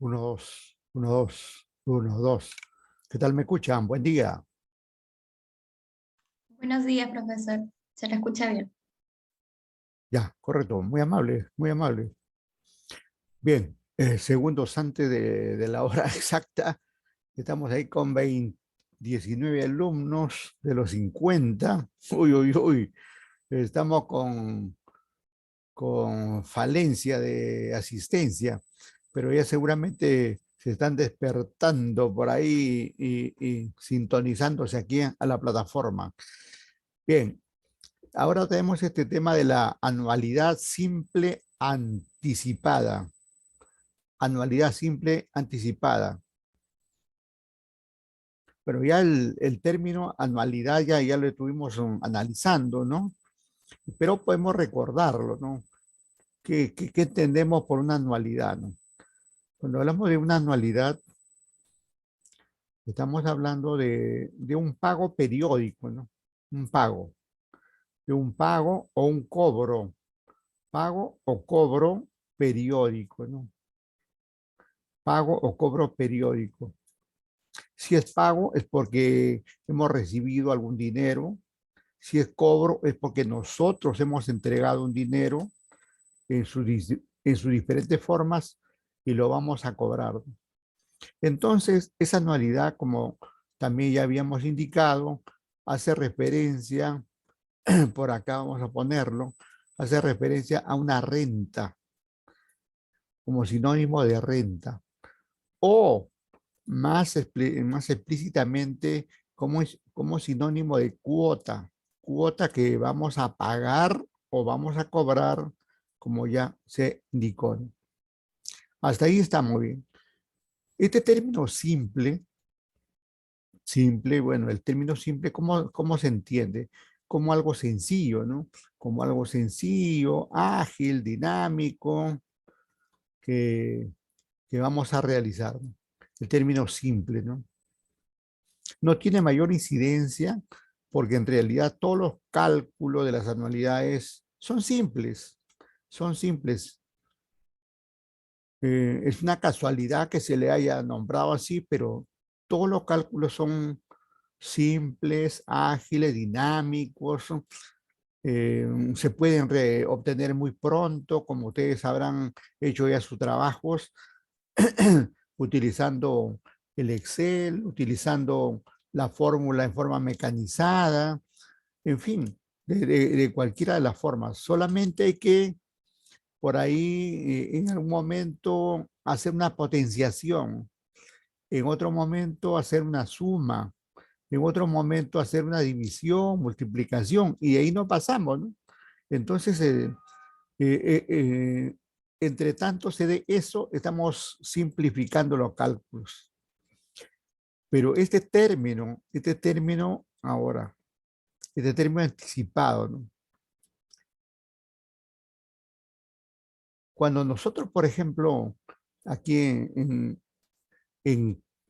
Uno, dos, uno, dos, uno, dos. ¿Qué tal me escuchan? Buen día. Buenos días, profesor. Se lo escucha bien. Ya, correcto. Muy amable, muy amable. Bien, segundos antes de la hora exacta, estamos ahí con 19 alumnos de los 50. Uy, uy, uy. Estamos con falencia de asistencia, pero ya seguramente se están despertando por ahí y sintonizándose aquí a la plataforma. Bien, ahora tenemos este tema de la anualidad simple anticipada. Anualidad simple anticipada. Pero ya el término anualidad ya lo estuvimos analizando, ¿no? Pero podemos recordarlo, ¿no? ¿Qué entendemos por una anualidad, ¿no? Cuando hablamos de una anualidad, estamos hablando de un pago periódico, ¿no? Un pago, de un pago o un cobro, pago o cobro periódico, ¿no? Pago o cobro periódico. Si es pago es porque hemos recibido algún dinero. Si es cobro es porque nosotros hemos entregado un dinero en sus diferentes formas y lo vamos a cobrar. Entonces, esa anualidad, como también ya habíamos indicado, hace referencia, por acá vamos a ponerlo, hace referencia a una renta, como sinónimo de renta. O más explícitamente como sinónimo de cuota, cuota que vamos a pagar o vamos a cobrar, como ya se indicó, ¿no? Hasta ahí está muy bien. Este término simple, bueno, el término simple, ¿cómo se entiende? Como algo sencillo, ¿no? Como algo sencillo, ágil, dinámico, que, que vamos a realizar, ¿no? El término simple, ¿no? No tiene mayor incidencia porque en realidad todos los cálculos de las anualidades son simples, son simples. Es una casualidad que se le haya nombrado así, pero todos los cálculos son simples, ágiles, dinámicos, se pueden obtener muy pronto, como ustedes habrán hecho ya sus trabajos, utilizando el Excel, utilizando la fórmula en forma mecanizada, en fin, de cualquiera de las formas. Solamente hay que por ahí en algún momento hacer una potenciación, en otro momento hacer una suma, en otro momento hacer una división, multiplicación, y de ahí no pasamos, ¿no? Entonces, eh, eh, entre tanto se de eso, estamos simplificando los cálculos. Pero ahora, este término anticipado, ¿no? Cuando nosotros, por ejemplo, aquí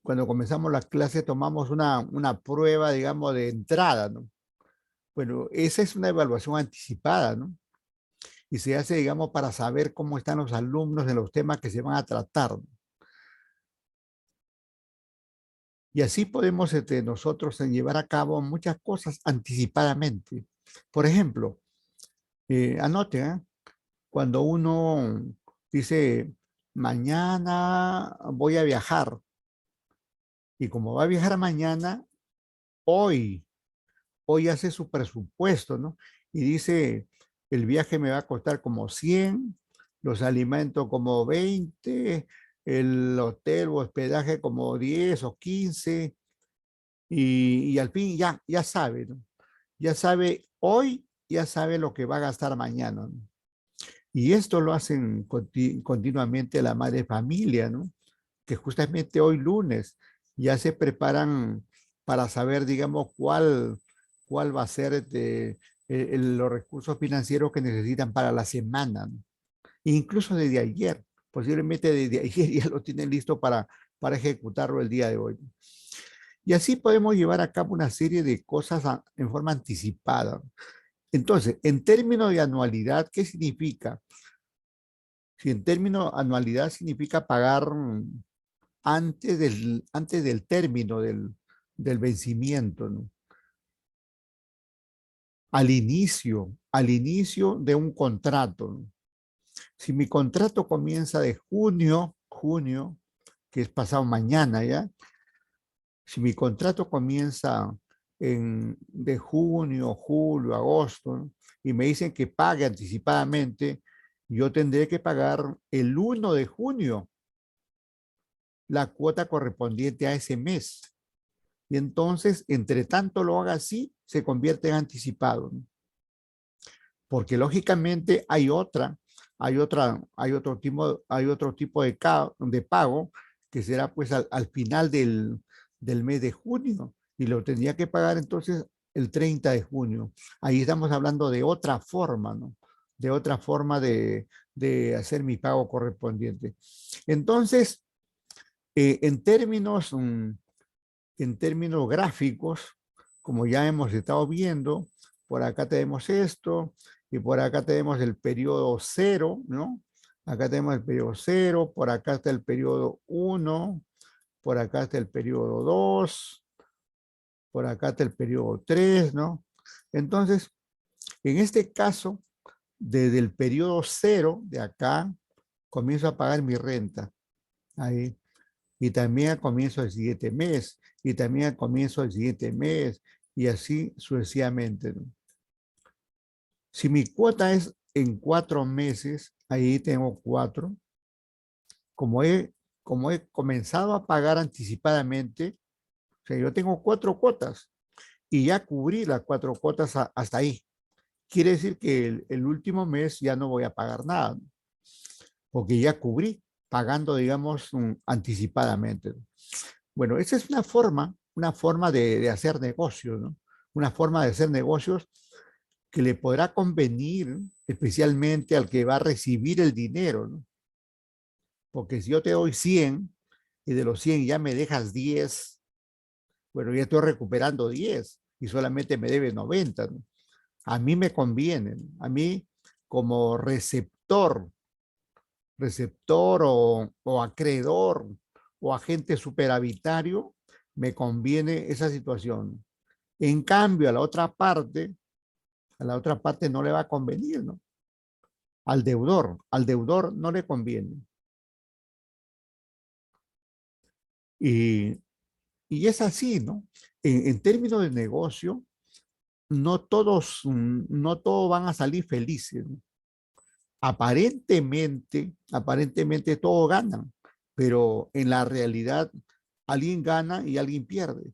cuando comenzamos la clase tomamos una prueba, digamos, de entrada, ¿no? Bueno, esa es una evaluación anticipada, ¿no? Y se hace, digamos, para saber cómo están los alumnos de los temas que se van a tratar, ¿no? Y así podemos nosotros llevar a cabo muchas cosas anticipadamente. Por ejemplo, anote, ¿eh? Cuando uno dice, mañana voy a viajar, y como va a viajar mañana, hoy, hoy hace su presupuesto, ¿no? Y dice, el viaje me va a costar como 100, los alimentos como 20, el hotel o hospedaje como 10 o 15, y al fin ya sabe, ¿no? Ya sabe hoy, ya sabe lo que va a gastar mañana, ¿no? Y esto lo hacen continuamente la madre familia, ¿no? Que justamente hoy lunes ya se preparan para saber, digamos, cuál va a ser los recursos financieros que necesitan para la semana, ¿no? Incluso desde ayer, posiblemente desde ayer ya lo tienen listo para ejecutarlo el día de hoy. Y así podemos llevar a cabo una serie de cosas en forma anticipada. Entonces, en términos de anualidad, ¿qué significa? Si en términos anualidad significa pagar antes del término del vencimiento, ¿no? Al inicio de un contrato, ¿no? Si mi contrato comienza de junio, que es pasado mañana ya, si mi contrato comienza de junio, julio, agosto, ¿no? Y me dicen que pague anticipadamente, yo tendré que pagar el 1 de junio la cuota correspondiente a ese mes. Y entonces, entre tanto lo haga así, se convierte en anticipado, ¿no? Porque lógicamente hay otro tipo de pago que será pues al final del mes de junio y lo tendría que pagar entonces el 30 de junio. Ahí estamos hablando de otra forma, ¿no? De otra forma de hacer mi pago correspondiente. Entonces, eh, en términos, mm, en términos gráficos, como ya hemos estado viendo, por acá tenemos esto y por acá tenemos el periodo cero, ¿no? Acá tenemos el periodo cero, por acá está el periodo 1, por acá está el periodo 2, por acá está el periodo 3, ¿no? Entonces, en este caso, desde el periodo cero de acá, comienzo a pagar mi renta. Ahí. Y también a comienzo del siguiente mes, y también a comienzo del siguiente mes, y así sucesivamente, ¿no? Si mi cuota es en 4 meses, ahí tengo 4. Como he, como he comenzado a pagar anticipadamente, o sea, yo tengo 4 cuotas y ya cubrí las 4 cuotas hasta ahí. Quiere decir que el último mes ya no voy a pagar nada, ¿no? Porque ya cubrí pagando, digamos, anticipadamente, ¿no? Bueno, esa es una forma de hacer negocios, ¿no? Una forma de hacer negocios que le podrá convenir especialmente al que va a recibir el dinero, ¿no? Porque si yo te doy 100 y de los 100 ya me dejas 10, bueno, ya estoy recuperando 10 y solamente me debe 90, ¿no? A mí me conviene, ¿no? A mí como receptor o acreedor o agente superavitario, me conviene esa situación. En cambio, a la otra parte no le va a convenir, ¿no? Al deudor no le conviene. Y, y es así, ¿no? En términos de negocio, no todos van a salir felices, ¿no? Aparentemente todos ganan, pero en la realidad alguien gana y alguien pierde.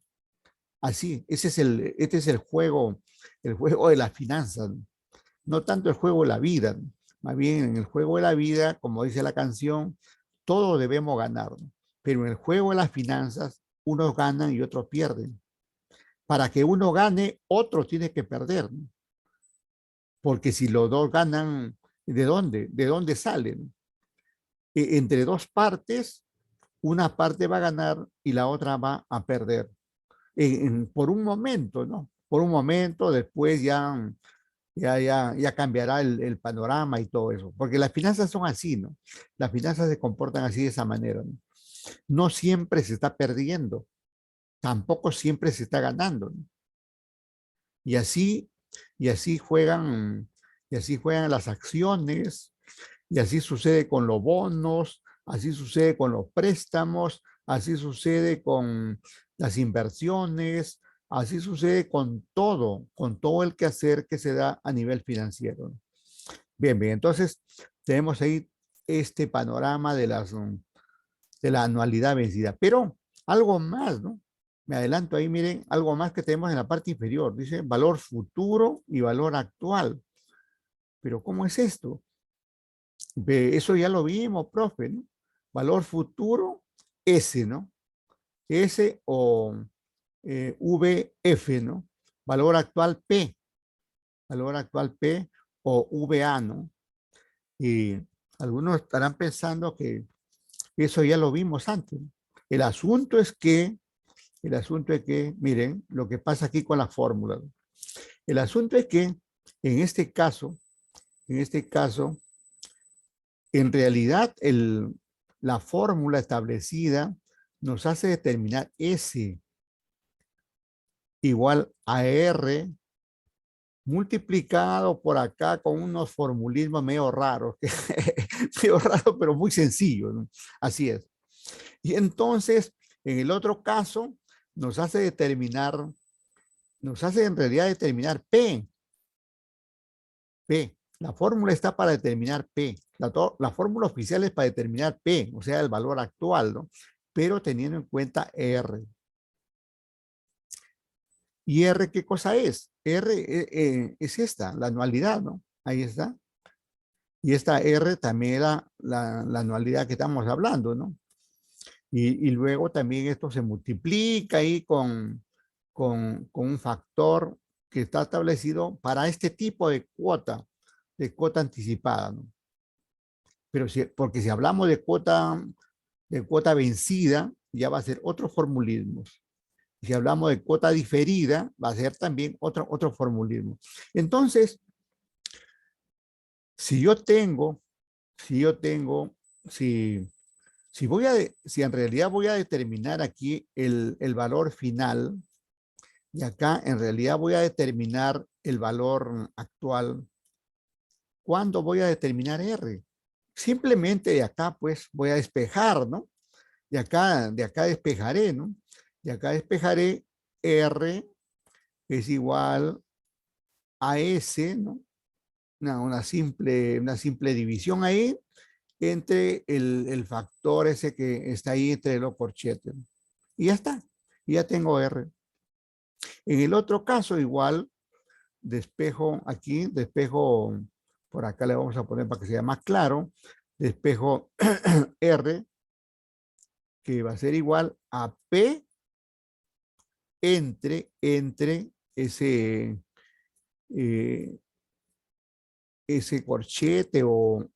Así, este es el juego de las finanzas, ¿no? No tanto el juego de la vida, ¿no? Más bien en el juego de la vida, como dice la canción, todos debemos ganar, ¿no? Pero en el juego de las finanzas, unos ganan y otros pierden. Para que uno gane, otro tiene que perder, ¿no? Porque si los dos ganan, ¿de dónde? ¿De dónde salen? Entre dos partes, una parte va a ganar y la otra va a perder. Por un momento, ¿no? Por un momento, después ya cambiará el panorama y todo eso, porque las finanzas son así, ¿no? Las finanzas se comportan así de esa manera, ¿no? No siempre se está perdiendo, tampoco siempre se está ganando, ¿no? Y así, y así juegan, y así juegan las acciones, y así sucede con los bonos, así sucede con los préstamos, así sucede con las inversiones, así sucede con todo el quehacer que se da a nivel financiero, ¿no? Bien, bien, entonces tenemos ahí este panorama de la anualidad vencida, pero algo más, ¿no? Me adelanto ahí, miren, algo más que tenemos en la parte inferior, dice valor futuro y valor actual. Pero ¿cómo es esto? Eso ya lo vimos, profe, ¿no? Valor futuro, S, ¿no? S o VF, ¿no? Valor actual, P. Valor actual, P o VA, ¿no? Y algunos estarán pensando que eso ya lo vimos antes, ¿no? El asunto es que, miren, lo que pasa aquí con la fórmula, ¿no? El asunto es que en este caso, En realidad, la fórmula establecida nos hace determinar S igual a R multiplicado por acá con unos formulismos medio raros, medio raros, pero muy sencillos, ¿no? Así es. Y entonces, en el otro caso, nos hace determinar, nos hace en realidad determinar P. P. La fórmula está para determinar P. La fórmula oficial es para determinar P, o sea, el valor actual, ¿no? Pero teniendo en cuenta R. ¿Y R qué cosa es? R es esta, la anualidad, ¿no? Ahí está. Y esta R también era la anualidad que estamos hablando, ¿no? Y luego también esto se multiplica ahí con un factor que está establecido para este tipo de cuota anticipada, ¿no? Pero porque si hablamos de cuota vencida, ya va a ser otro formulismo. Si hablamos de cuota diferida, va a ser también otro formulismo. Entonces, si yo tengo, si yo tengo, si, si en realidad voy a determinar aquí el valor final, y acá en realidad voy a determinar el valor actual, ¿cuándo voy a determinar R? Simplemente de acá, pues, voy a despejar, ¿no? De acá despejaré, ¿no? De acá despejaré R es igual a S, ¿no? Una simple división ahí entre el factor ese que está ahí entre los corchetes. Y ya está, y ya tengo R. En el otro caso, igual, despejo aquí, despejo, por acá le vamos a poner para que sea más claro, despejo R, que va a ser igual a P entre eh, ese corchete o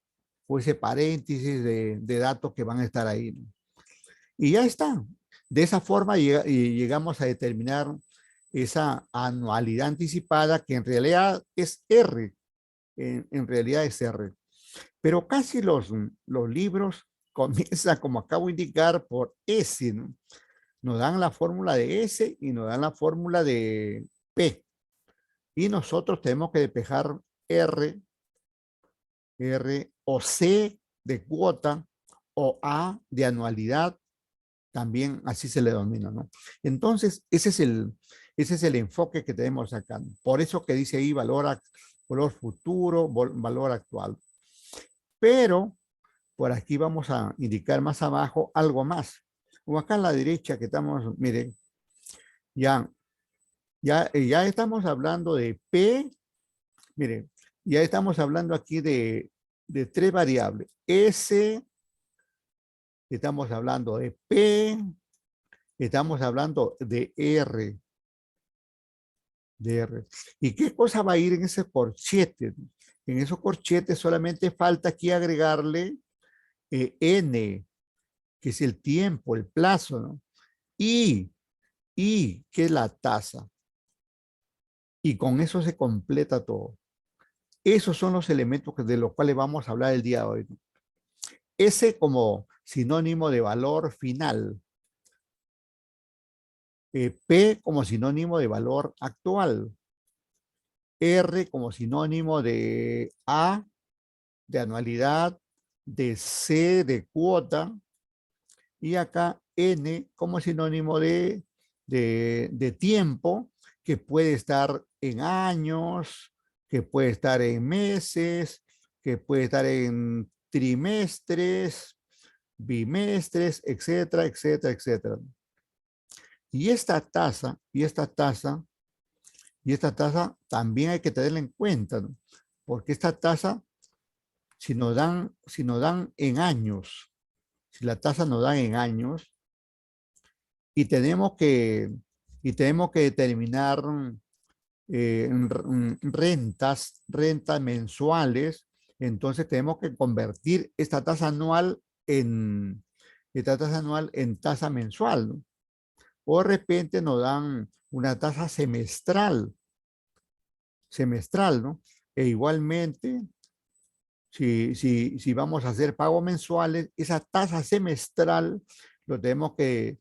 ese paréntesis de datos que van a estar ahí, ¿no? Y ya está. De esa forma llegamos a determinar esa anualidad anticipada que en realidad es R, en realidad es R. Pero casi los libros comienzan, como acabo de indicar, por S, ¿no? Nos dan la fórmula de S y nos dan la fórmula de P. Y nosotros tenemos que despejar R, R o C de cuota o A de anualidad, también así se le denomina, ¿no? Entonces, ese es el enfoque que tenemos acá. Por eso que dice ahí valor futuro, valor actual. Pero por aquí vamos a indicar más abajo algo más. O acá a la derecha que estamos, miren, ya, ya estamos hablando de P, miren, ya estamos hablando aquí de tres variables. S, estamos hablando de P, estamos hablando de R, de R. ¿Y qué cosa va a ir en ese corchete? En esos corchetes solamente falta aquí agregarle N, que es el tiempo, el plazo, ¿no? Y que es la tasa. Y con eso se completa todo. Esos son los elementos de los cuales vamos a hablar el día de hoy, ¿no? S como sinónimo de valor final. P como sinónimo de valor actual. R como sinónimo de A, de anualidad, de C, de cuota. Y acá N como sinónimo de tiempo, que puede estar en años, que puede estar en meses, que puede estar en trimestres, bimestres, etcétera, etcétera, etcétera. Y esta tasa, y esta tasa también hay que tenerla en cuenta, ¿no? Porque esta tasa, si nos dan en años, si la tasa nos da en años, y y tenemos que determinar rentas mensuales, entonces tenemos que convertir esta tasa anual en tasa mensual, ¿no? O de repente nos dan una tasa semestral, ¿no? E igualmente Si vamos a hacer pagos mensuales, esa tasa semestral lo tenemos que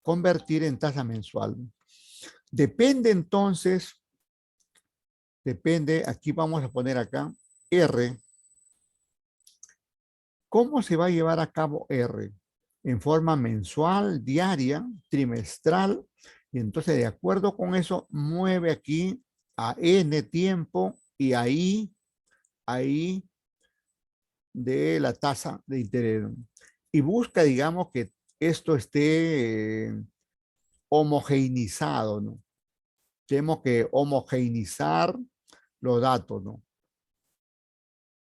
convertir en tasa mensual. Depende entonces, depende, aquí vamos a poner acá, R. ¿Cómo se va a llevar a cabo R? En forma mensual, diaria, trimestral, y entonces de acuerdo con eso, mueve aquí a N tiempo y ahí de la tasa de interés. Y busca, digamos, que esto esté homogeneizado, ¿no? Tenemos que homogeneizar los datos, ¿no?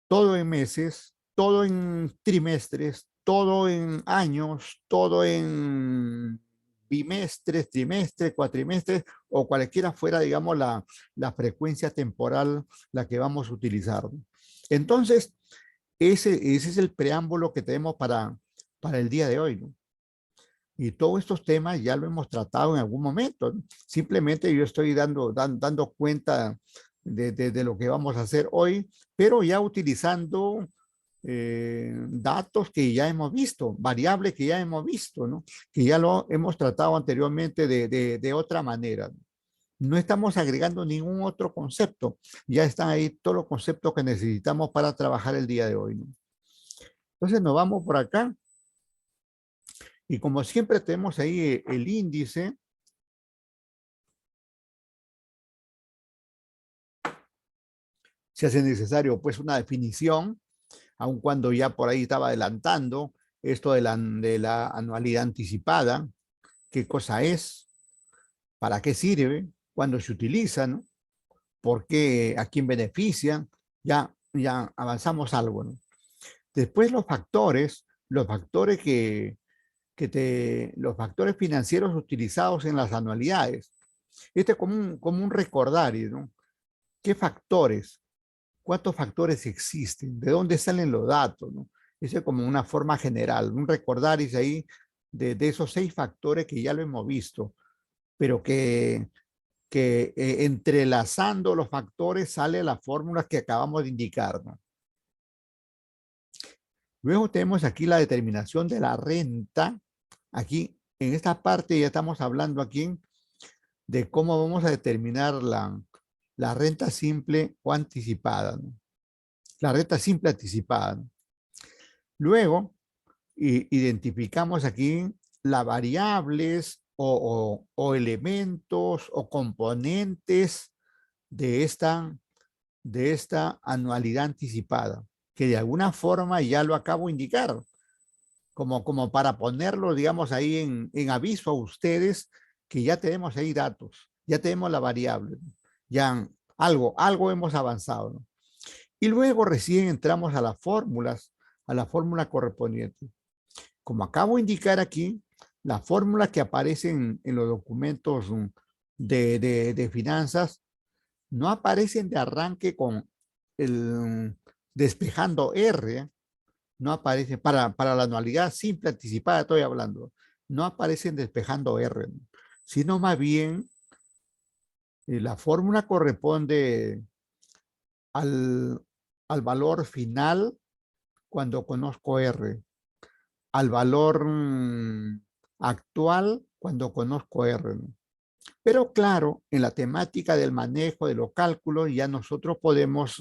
Todo en meses, todo en trimestres, todo en años, todo en bimestres, trimestres, cuatrimestres o cualquiera fuera, digamos, la frecuencia temporal la que vamos a utilizar. Entonces, ese es el preámbulo que tenemos para el día de hoy, ¿no? Y todos estos temas ya lo hemos tratado en algún momento, ¿no? Simplemente yo estoy dando cuenta de lo que vamos a hacer hoy, pero ya utilizando datos que ya hemos visto, variables que ya hemos visto, ¿no? Que ya lo hemos tratado anteriormente de otra manera. No estamos agregando ningún otro concepto. Ya están ahí todos los conceptos que necesitamos para trabajar el día de hoy, ¿no? Entonces nos vamos por acá y como siempre tenemos ahí el índice. Se hace necesario pues una definición, aun cuando ya por ahí estaba adelantando esto de la anualidad anticipada, qué cosa es, para qué sirve, cuándo se utiliza, ¿no? ¿Por qué, a quién beneficia? Ya avanzamos algo, ¿no? Después los factores los factores financieros utilizados en las anualidades. Este es como un recordario, ¿no? ¿Qué factores? ¿Cuántos factores existen? ¿De dónde salen los datos? ¿No? Eso es como una forma general, un recordaris ahí de esos 6 factores que ya lo hemos visto, pero que entrelazando los factores sale la fórmula que acabamos de indicar, ¿no? Luego tenemos aquí la determinación de la renta. Aquí, en esta parte ya estamos hablando aquí de cómo vamos a determinar la renta simple o anticipada, ¿no? La renta simple anticipada, ¿no? Luego, identificamos aquí las variables o elementos o componentes de esta anualidad anticipada, que de alguna forma ya lo acabo de indicar, como para ponerlo, digamos, ahí en aviso a ustedes que ya tenemos ahí datos, ya tenemos la variable, ya algo hemos avanzado, ¿no? Y luego recién entramos a la fórmula correspondiente. Como acabo de indicar aquí, la fórmula que aparece en los documentos de finanzas no aparecen de arranque con el despejando R, no aparece para la anualidad simple anticipada, estoy hablando, no aparecen despejando R, sino más bien la fórmula corresponde al, al valor final cuando conozco R, al valor actual cuando conozco R, ¿no? Pero claro, en la temática del manejo de los cálculos ya nosotros podemos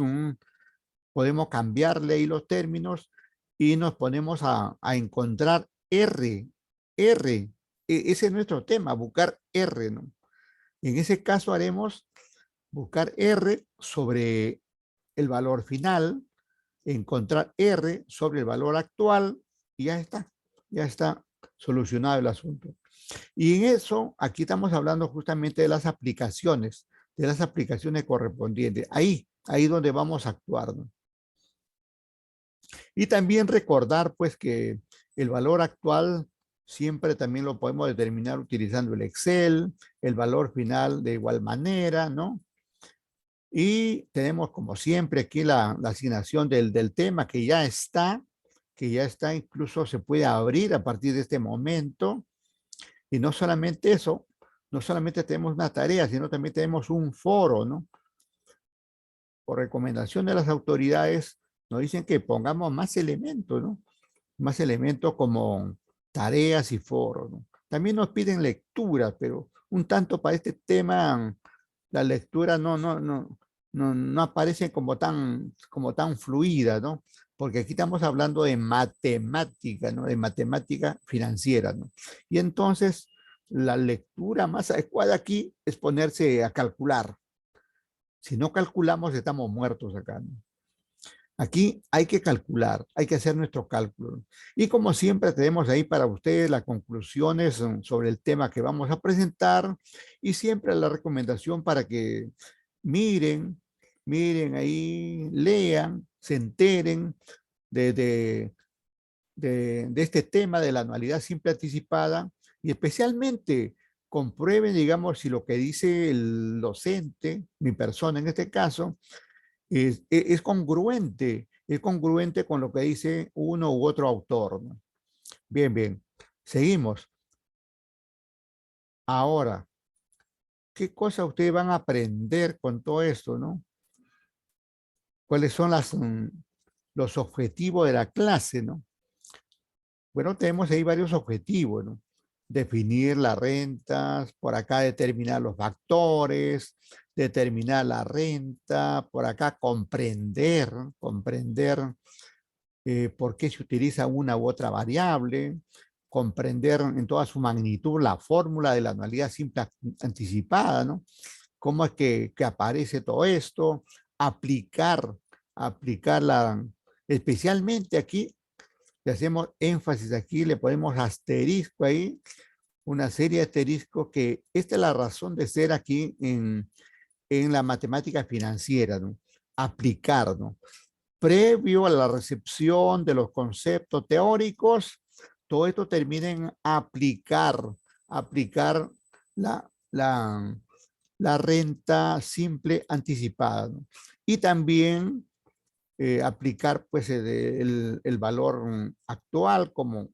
cambiarle ahí los términos y nos ponemos a encontrar R, R. Ese es nuestro tema, buscar R, ¿no? En ese caso haremos buscar R sobre el valor final, encontrar R sobre el valor actual y ya está solucionado el asunto. Y en eso, aquí estamos hablando justamente de las aplicaciones correspondientes. Ahí donde vamos a actuar, ¿no? Y también recordar, pues, que el valor actual siempre también lo podemos determinar utilizando el Excel, el valor final de igual manera, ¿no? Y tenemos, como siempre, aquí la asignación del tema que ya está, incluso se puede abrir a partir de este momento. Y no solamente eso, no solamente tenemos una tarea, sino también tenemos un foro, ¿no? Por recomendación de las autoridades, nos dicen que pongamos más elementos, ¿no? Más elementos como tareas y foros, ¿no? También nos piden lectura, pero un tanto para este tema, la lectura no aparece como tan fluida, ¿no? Porque aquí estamos hablando de matemática, ¿no? De matemática financiera, ¿no? Y entonces la lectura más adecuada aquí es ponerse a calcular. Si no calculamos, estamos muertos acá, ¿no? Aquí hay que calcular, hay que hacer nuestro cálculo. Y como siempre tenemos ahí para ustedes las conclusiones sobre el tema que vamos a presentar y siempre la recomendación para que miren, miren ahí, lean, se enteren de, de, de este tema de la anualidad simple anticipada y especialmente comprueben, digamos, si lo que dice el docente, mi persona en este caso, es congruente con lo que dice uno u otro autor, ¿no? Bien, bien. Seguimos. Ahora, ¿qué cosa ustedes van a aprender con todo esto, no? ¿Cuáles son los objetivos de la clase, no? Bueno, tenemos ahí varios objetivos, ¿no? Definir las rentas, por acá determinar los factores, determinar la renta, por acá comprender por qué se utiliza una u otra variable, comprender en toda su magnitud la fórmula de la anualidad simple anticipada, ¿no? Cómo es que aparece todo esto, aplicar, aplicarla, especialmente aquí, le hacemos énfasis aquí, le ponemos asterisco ahí, una serie de asteriscos que esta es la razón de ser aquí en la matemática financiera, ¿no? Aplicar, ¿no? Previo a la recepción de los conceptos teóricos, todo esto termina en aplicar la, la, la renta simple anticipada, ¿no? Y también aplicar pues el valor actual, como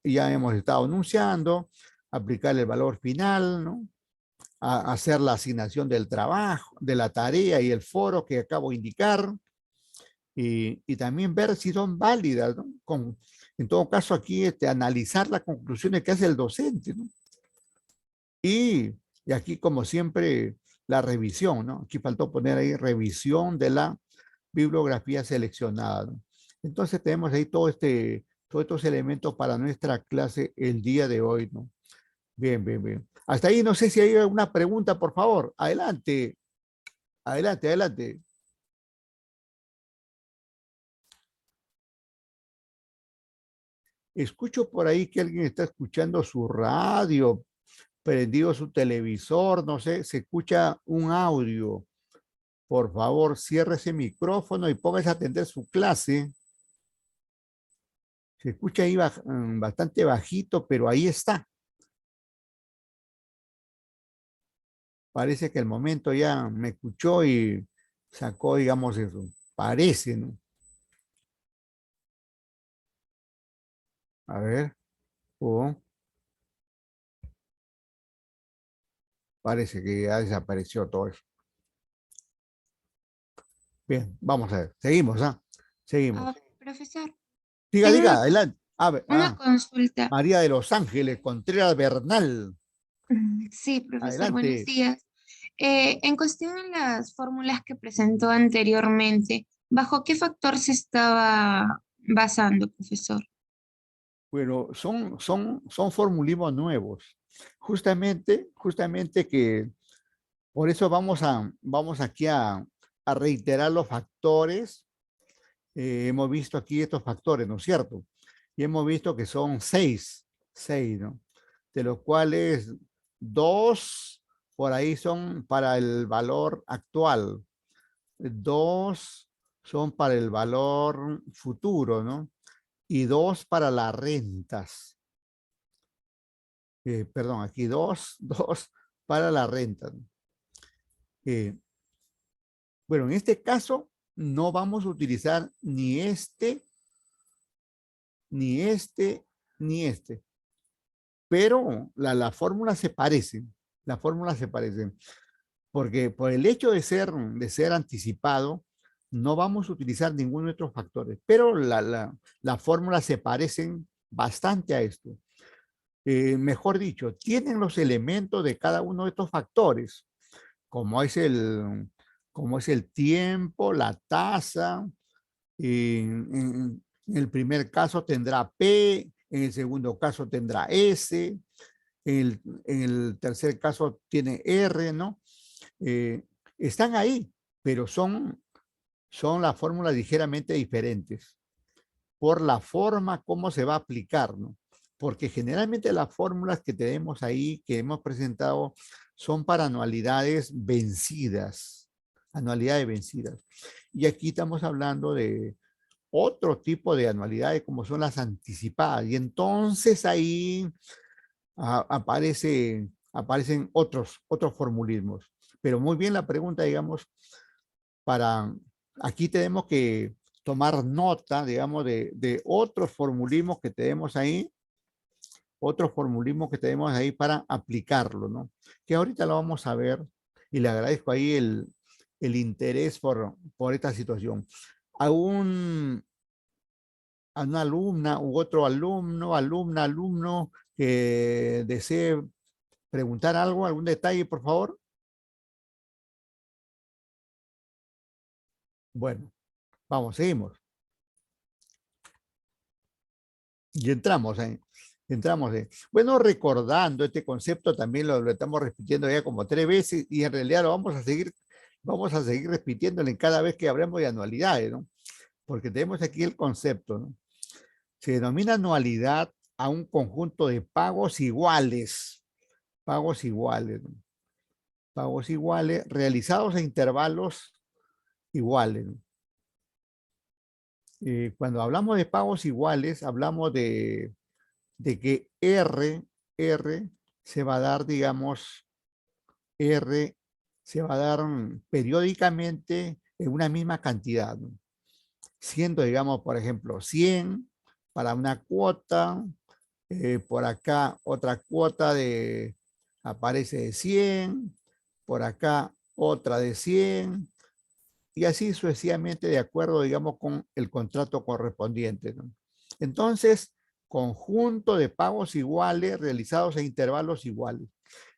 ya hemos estado anunciando, aplicar el valor final, ¿no? Hacer la asignación del trabajo, de la tarea y el foro que acabo de indicar, y también ver si son válidas, ¿no? En todo caso, aquí analizar las conclusiones que hace el docente, ¿no? Y, y aquí, como siempre, la revisión, ¿no? Aquí faltó poner ahí revisión de la bibliografía seleccionada, ¿no? Entonces tenemos ahí todos estos elementos para nuestra clase el día de hoy, ¿no? Bien, bien, bien. Hasta ahí no sé si hay alguna pregunta, por favor. Adelante, adelante, adelante. Escucho por ahí que alguien está escuchando su radio, prendido su televisor, no sé, se escucha un audio. Por favor, cierre ese micrófono y póngase a atender su clase. Se escucha ahí bastante bajito, pero ahí está. Parece que el momento ya me escuchó y sacó, digamos, eso. Parece, ¿no? A ver. Oh, parece que ya desapareció todo eso. Bien, vamos a ver. Seguimos, ¿ah? Seguimos. Profesor, Diga, tengo diga, adelante. A ver, una consulta. María de los Ángeles, Contreras Bernal. Sí, profesor, buenos Adelante. días. En cuestión de las fórmulas que presentó anteriormente, ¿bajo qué factor se estaba basando, profesor? Bueno, son formulismos nuevos. Justamente que por eso vamos aquí a reiterar los factores. Hemos visto aquí estos factores, ¿no es cierto? Y hemos visto que son seis, ¿no? De los cuales dos por ahí son para el valor actual, dos son para el valor futuro, ¿no? Y dos para las rentas. Perdón, aquí dos para la renta, ¿no? Eh, bueno, en este caso no vamos a utilizar ni este, ni este, ni este, pero las fórmulas se parecen, porque por el hecho de ser anticipado, no vamos a utilizar ninguno de estos factores, pero las fórmulas se parecen bastante a esto. Mejor dicho, tienen los elementos de cada uno de estos factores, como es como es el tiempo, la tasa. En el primer caso tendrá P, en el segundo caso tendrá S, en el tercer caso tiene R, ¿no? Eh, Están ahí, pero son las fórmulas ligeramente diferentes por la forma como se va a aplicar, ¿no? Porque generalmente las fórmulas que tenemos ahí, que hemos presentado, son para anualidades vencidas. Y aquí estamos hablando de otro tipo de anualidades como son las anticipadas. Y entonces ahí aparecen otros formulismos. Pero muy bien la pregunta, digamos, para, aquí tenemos que tomar nota, digamos, de otros formulismos que tenemos ahí, para aplicarlo, ¿no? Que ahorita lo vamos a ver y le agradezco ahí el interés por esta situación. A una alumna u otro alumno que desee preguntar algo, algún detalle, por favor? Bueno, vamos, seguimos. Y bueno, recordando este concepto, también lo estamos repitiendo ya como 3 veces y en realidad lo vamos a seguir repitiéndolo en cada vez que hablemos de anualidades, ¿no? Porque tenemos aquí el concepto, ¿no? Se denomina anualidad a un conjunto de pagos iguales, ¿no? Pagos iguales realizados a intervalos iguales, ¿no? Cuando hablamos de pagos iguales, hablamos de que R se va a dar, digamos, R se va a dar periódicamente en una misma cantidad, ¿no? Siendo, digamos, por ejemplo, 100 para una cuota, por acá otra cuota aparece de 100, por acá otra de 100, y así sucesivamente de acuerdo, digamos, con el contrato correspondiente, ¿no? Entonces, conjunto de pagos iguales realizados en intervalos iguales.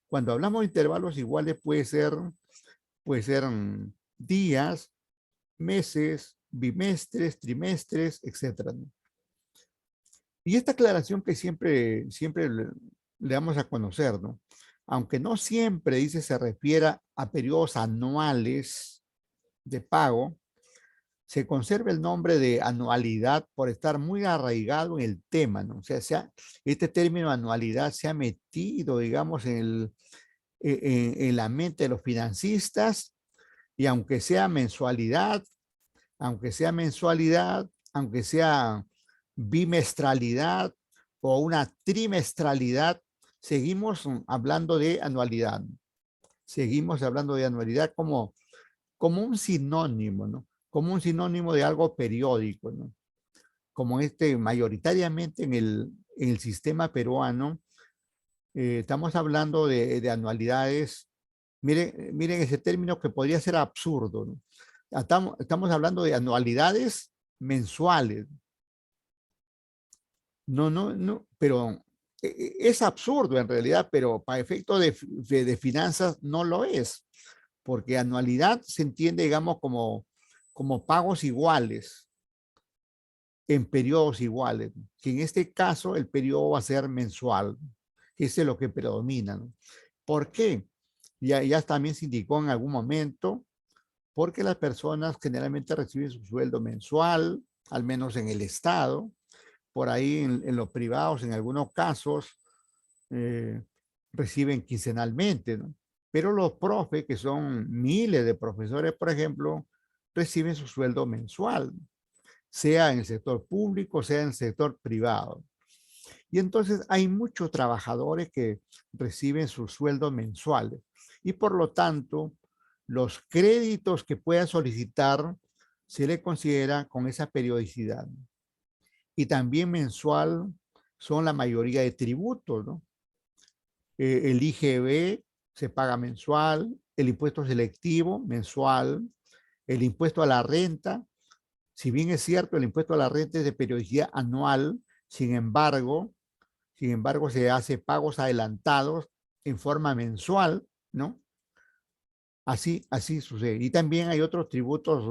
Cuando hablamos de intervalos iguales puede ser días, meses, bimestres, trimestres, etcétera, ¿no? Y esta aclaración que siempre le damos a conocer, ¿no? Aunque no siempre dice se refiere a periodos anuales de pago, se conserva el nombre de anualidad por estar muy arraigado en el tema, ¿no? O sea, este término anualidad se ha metido, digamos, en la mente de los financistas y aunque sea bimestralidad o una trimestralidad, seguimos hablando de anualidad. Seguimos hablando de anualidad como un sinónimo, ¿no? Como un sinónimo de algo periódico, ¿no? Como mayoritariamente en el sistema peruano, estamos hablando de anualidades. Miren ese término que podría ser absurdo, ¿no? Estamos hablando de anualidades mensuales. No, no, no, pero es absurdo en realidad, pero para efectos de finanzas no lo es, porque anualidad se entiende, digamos, como pagos iguales en periodos iguales, que en este caso el periodo va a ser mensual, que es lo que predomina, ¿no? ¿Por qué? Ya también se indicó en algún momento, porque las personas generalmente reciben su sueldo mensual, al menos en el Estado, por ahí en los privados, en algunos casos, eh, reciben quincenalmente, ¿no? Pero los profes, que son miles de profesores, por ejemplo, reciben su sueldo mensual, sea en el sector público, sea en el sector privado. Y entonces hay muchos trabajadores que reciben sus sueldos mensuales y por lo tanto los créditos que puedan solicitar se le considera con esa periodicidad. Y también mensual son la mayoría de tributos, ¿no? El IGB se paga mensual, el impuesto selectivo mensual, El impuesto a la renta, si bien es cierto, el impuesto a la renta es de periodicidad anual, sin embargo, se hace pagos adelantados en forma mensual, ¿no? Así sucede. Y también hay otros tributos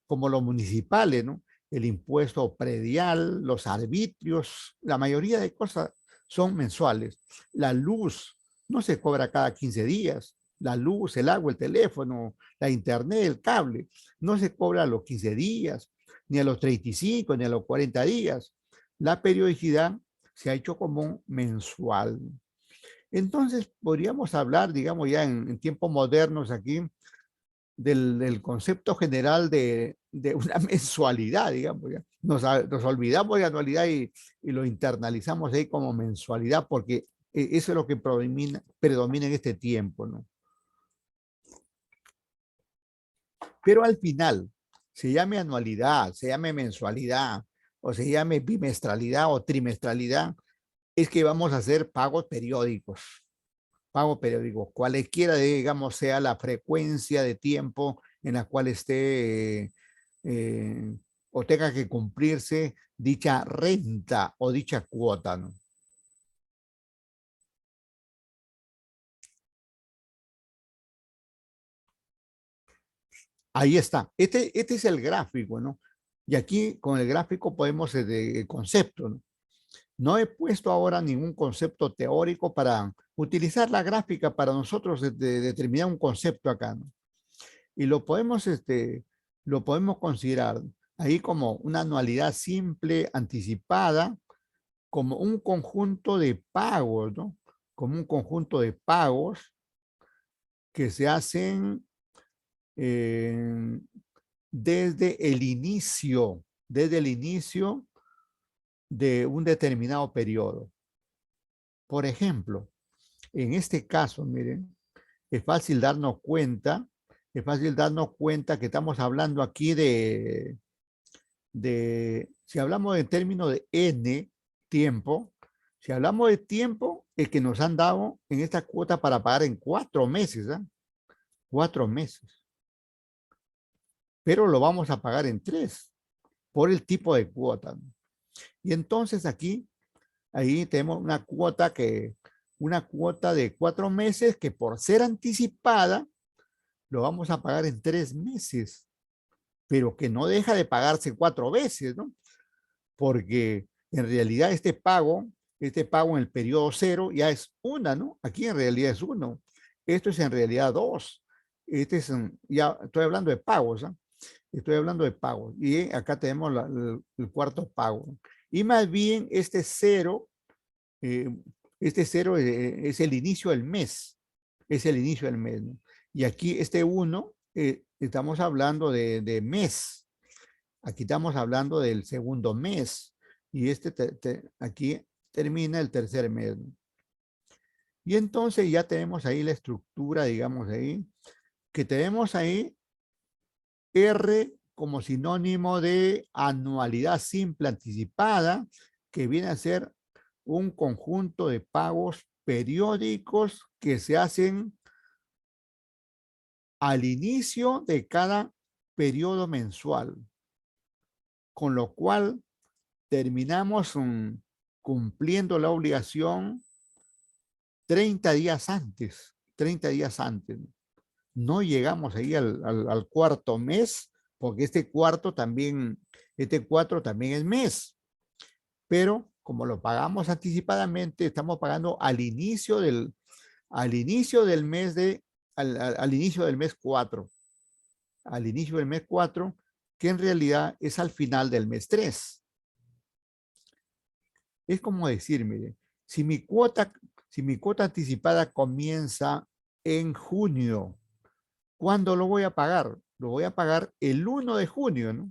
como los municipales, ¿no? El impuesto predial, los arbitrios, la mayoría de cosas son mensuales. La luz no se cobra cada 15 días. La luz, el agua, el teléfono, la internet, el cable, no se cobra a los 15 días, ni a los 35, ni a los 40 días. La periodicidad se ha hecho como mensual. Entonces, podríamos hablar, digamos, ya en tiempos modernos aquí, del concepto general de una mensualidad, digamos. Ya. Nos olvidamos de anualidad y lo internalizamos ahí como mensualidad, porque eso es lo que predomina en este tiempo, ¿no? Pero al final, se llame anualidad, se llame mensualidad, o se llame bimestralidad o trimestralidad, es que vamos a hacer pagos periódicos. Pago periódico, cualquiera de, digamos, sea la frecuencia de tiempo en la cual esté o tenga que cumplirse dicha renta o dicha cuota, ¿no? Ahí está. Este es el gráfico, ¿no? Y aquí con el gráfico podemos, el concepto, ¿no? No he puesto ahora ningún concepto teórico para utilizar la gráfica para nosotros determinar un concepto acá, ¿no? Y lo podemos considerar ahí como una anualidad simple, anticipada, como un conjunto de pagos, ¿no? Como un conjunto de pagos que se hacen eh, desde el inicio de un determinado periodo. Por ejemplo, en este caso, miren, es fácil darnos cuenta, es fácil darnos cuenta que estamos hablando aquí si hablamos de términos de N, tiempo, si hablamos de tiempo, es que nos han dado en esta cuota para pagar en 4 meses, ¿eh? 4 meses. Pero lo vamos a pagar en 3 por el tipo de cuota, ¿no? Y entonces aquí, ahí tenemos una cuota de 4 meses que por ser anticipada, lo vamos a pagar en 3 meses, pero que no deja de pagarse 4 veces, ¿no? Porque en realidad este pago en el periodo cero ya es una, ¿no? Aquí en realidad es uno. Esto es en realidad dos. Ya estoy hablando de pagos, ¿eh? Estoy hablando de pagos. Y acá tenemos el cuarto pago. Y más bien eh, este cero es el inicio del mes. Es el inicio del mes, ¿no? Y aquí este uno, estamos hablando de mes. Aquí estamos hablando del segundo mes y aquí termina el tercer mes. Y entonces ya tenemos ahí la estructura, digamos ahí, que tenemos ahí R como sinónimo de anualidad simple anticipada, que viene a ser un conjunto de pagos periódicos que se hacen al inicio de cada periodo mensual, con lo cual terminamos cumpliendo la obligación 30 días antes, 30 días antes. No llegamos ahí al cuarto mes, porque este 4 también es mes, pero como lo pagamos anticipadamente, estamos pagando al inicio del mes al inicio del mes 4, al inicio del mes 4, que en realidad es al final del mes 3. Es como decir, mire, si si mi cuota anticipada comienza en junio, ¿cuándo lo voy a pagar? Lo voy a pagar el 1 de junio, ¿no?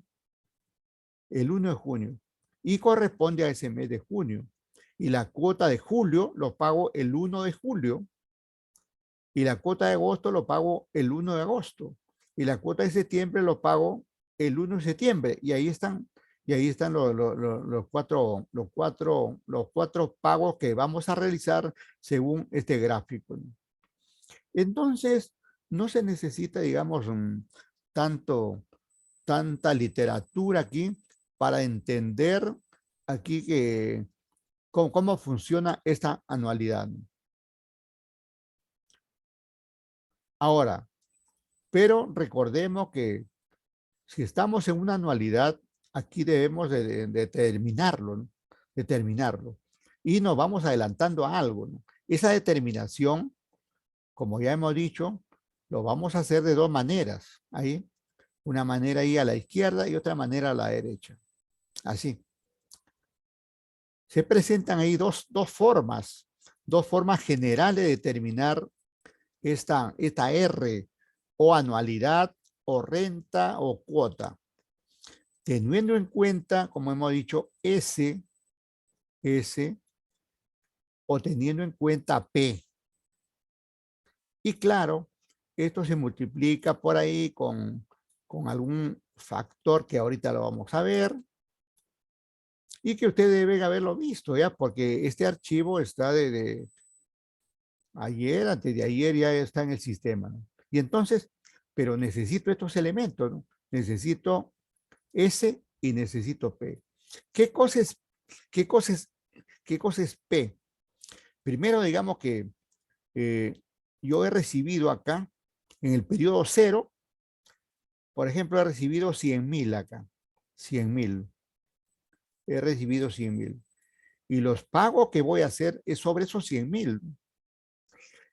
El 1 de junio. Y corresponde a ese mes de junio. Y la cuota de julio lo pago el 1 de julio. Y la cuota de agosto lo pago el 1 de agosto. Y la cuota de septiembre lo pago el 1 de septiembre. Y ahí están los cuatro pagos que vamos a realizar según este gráfico. Entonces, no se necesita, digamos, tanta literatura aquí para entender aquí cómo funciona esta anualidad. Ahora, pero recordemos que si estamos en una anualidad, aquí debemos de determinarlo, ¿no? Determinarlo. Y nos vamos adelantando a algo, ¿no? Esa determinación, como ya hemos dicho, lo vamos a hacer de dos maneras. Ahí, una manera ahí a la izquierda y otra manera a la derecha. Así. Se presentan ahí dos formas generales de determinar esta R o anualidad o renta o cuota. Teniendo en cuenta, como hemos dicho, S o teniendo en cuenta P. Y claro, esto se multiplica por ahí con algún factor que ahorita lo vamos a ver y que ustedes deben haberlo visto, ¿ya? Porque este archivo está de ayer, antes de ayer ya está en el sistema, ¿no? Y entonces, pero necesito estos elementos, ¿no? Necesito S y necesito P. ¿Qué cosa es, qué cosa es, qué cosa es P? Primero, digamos que yo he recibido acá, en el periodo cero, por ejemplo, he recibido 100,000 acá, 100,000. He recibido 100,000. Y los pagos que voy a hacer es sobre esos 100,000.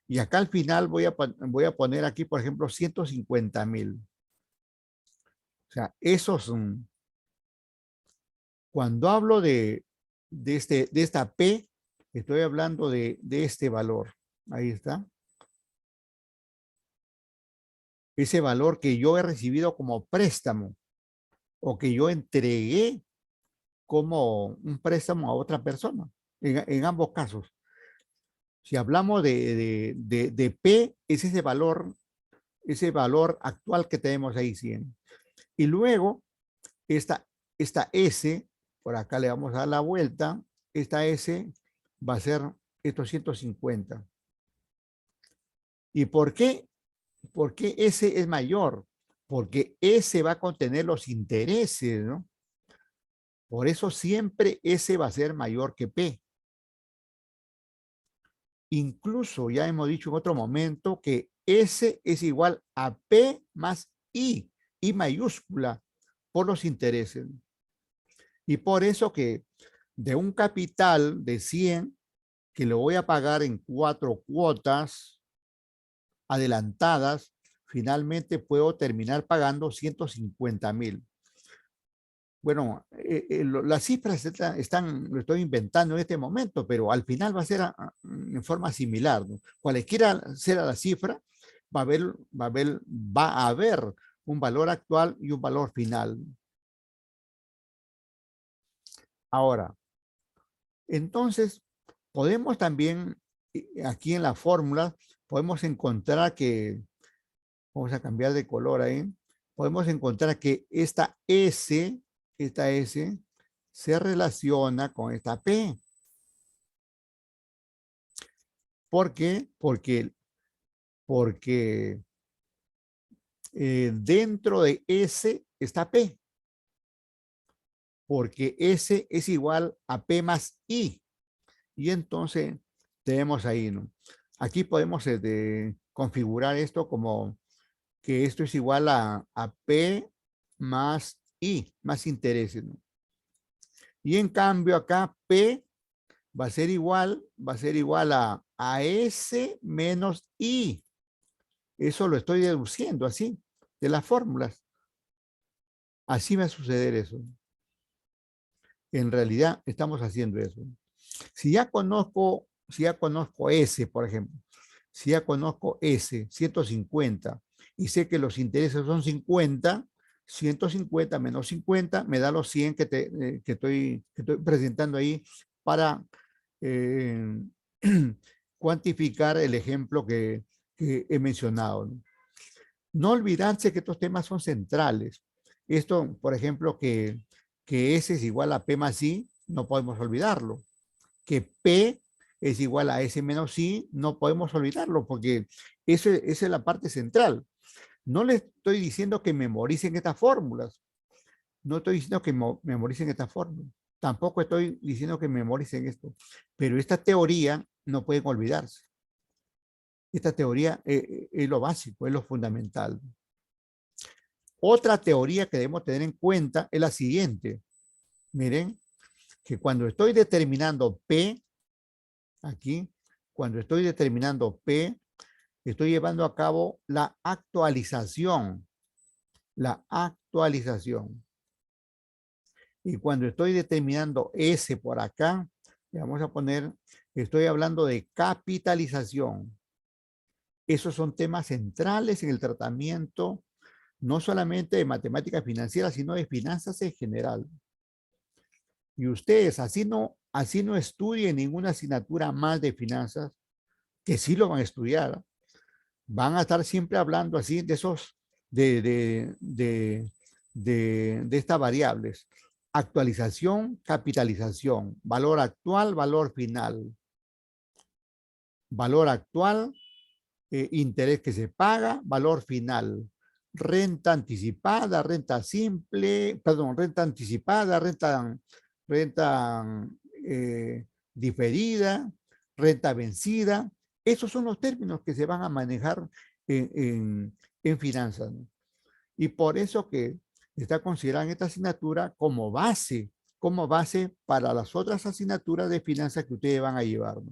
Y acá al final voy a poner aquí, por ejemplo, 150,000. O sea, esos son, cuando hablo de esta P, estoy hablando de este valor. Ahí está. Ese valor que yo he recibido como préstamo o que yo entregué como un préstamo a otra persona, en ambos casos. Si hablamos de P, es ese valor actual que tenemos ahí 100. Y luego, esta S, por acá le vamos a dar la vuelta, esta S va a ser estos 150. ¿Y por qué? ¿Por qué S es mayor? Porque S va a contener los intereses, ¿no? Por eso siempre S va a ser mayor que P. Incluso ya hemos dicho en otro momento que S es igual a P más I mayúscula, por los intereses. Y por eso que de un capital de 100 que lo voy a pagar en 4 cuotas adelantadas, finalmente puedo terminar pagando 150,000. Bueno, las cifras lo estoy inventando en este momento, pero al final va a ser en forma similar, ¿no? Cualquiera sea la cifra, va a haber un valor actual y un valor final. Ahora, entonces, podemos también, aquí en la fórmula, podemos encontrar que, vamos a cambiar de color ahí, podemos encontrar que esta S se relaciona con esta P. ¿Por qué? Porque dentro de S está P. Porque S es igual a P más I. Y entonces tenemos ahí, ¿no? Aquí podemos configurar esto como que esto es igual a P más I, más intereses, ¿no? Y en cambio acá P va a ser igual a S menos I. Eso lo estoy deduciendo así, de las fórmulas. Así va a suceder eso. En realidad estamos haciendo eso. Si ya conozco S, por ejemplo, si ya conozco S, 150, y sé que los intereses son 50, 150 menos 50 me da los 100 que estoy presentando ahí para eh, cuantificar el ejemplo que he mencionado, ¿no? No olvidarse que estos temas son centrales. Esto, por ejemplo, que S es igual a P más I, no podemos olvidarlo. Que P es igual a S menos I, no podemos olvidarlo, porque esa es la parte central. No les estoy diciendo que memoricen estas fórmulas. No estoy diciendo que memoricen estas fórmulas. Tampoco estoy diciendo que memoricen esto. Pero esta teoría no pueden olvidarse. Esta teoría es lo básico, es lo fundamental. Otra teoría que debemos tener en cuenta es la siguiente. Miren, que cuando estoy determinando P, aquí, cuando estoy determinando P, estoy llevando a cabo la actualización. La actualización. Y cuando estoy determinando S por acá, le vamos a poner, estoy hablando de capitalización. Esos son temas centrales en el tratamiento, no solamente de matemáticas financieras, sino de finanzas en general. Y ustedes así no estudien ninguna asignatura más de finanzas, que sí lo van a estudiar. Van a estar siempre hablando así de esos, de estas variables. Actualización, capitalización, valor actual, valor final. Valor actual, interés que se paga, valor final. Renta anticipada, renta simple, perdón, renta anticipada, renta diferida, renta vencida. Esos son los términos que se van a manejar en finanzas, ¿no? Y por eso que está considerada esta asignatura como base para las otras asignaturas de finanzas que ustedes van a llevar, ¿no?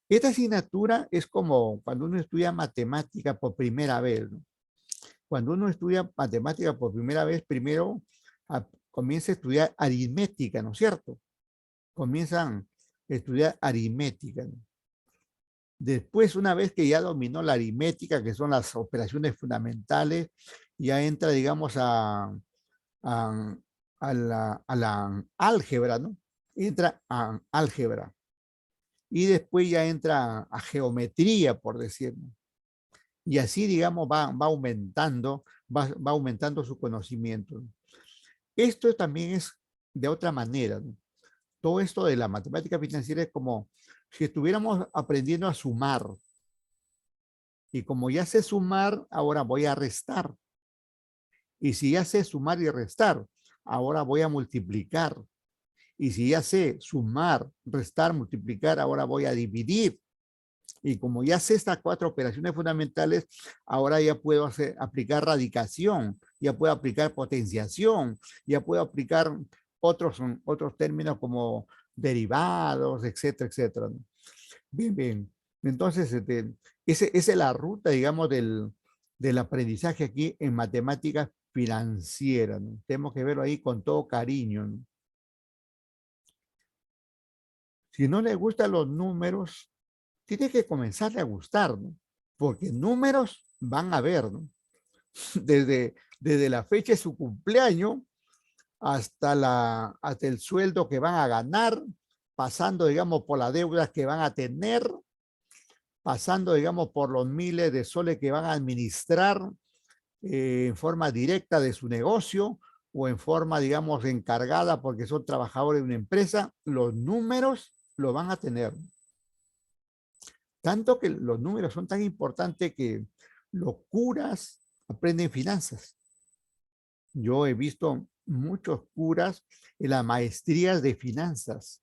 Esta asignatura es como cuando uno estudia matemática por primera vez, ¿no? Cuando uno estudia matemática por primera vez, primero comienza a estudiar aritmética, ¿no es cierto? Comienzan a estudiar aritmética, ¿no? Después, una vez que ya dominó la aritmética, que son las operaciones fundamentales, ya entra, digamos, a, a la álgebra, ¿no? Entra a álgebra. Y después ya entra a geometría, por decirlo. Y así, digamos, va aumentando su conocimiento. Esto también es de otra manera, ¿no? Todo esto de la matemática financiera es como si estuviéramos aprendiendo a sumar. Y como ya sé sumar, ahora voy a restar. Y si ya sé sumar y restar, ahora voy a multiplicar. Y si ya sé sumar, restar, multiplicar, ahora voy a dividir. Y como ya sé estas cuatro operaciones fundamentales, ahora ya puedo aplicar radicación, ya puedo aplicar potenciación, ya puedo aplicar otros términos como derivados, etcétera, etcétera. Bien, bien. Entonces, esa es la ruta, digamos, del aprendizaje aquí en matemáticas financieras, ¿no? Tenemos que verlo ahí con todo cariño, ¿no? Si no le gustan los números, tiene que comenzarle a gustar, ¿no? Porque números van a ver, ¿no? Desde la fecha de su cumpleaños hasta el sueldo que van a ganar, pasando, digamos, por las deudas que van a tener, pasando, digamos, por los miles de soles que van a administrar en forma directa de su negocio o en forma, digamos, encargada porque son trabajadores de una empresa, los números lo van a tener. Tanto que los números son tan importantes que los curas aprenden finanzas. Yo he visto muchos curas en las maestrías de finanzas.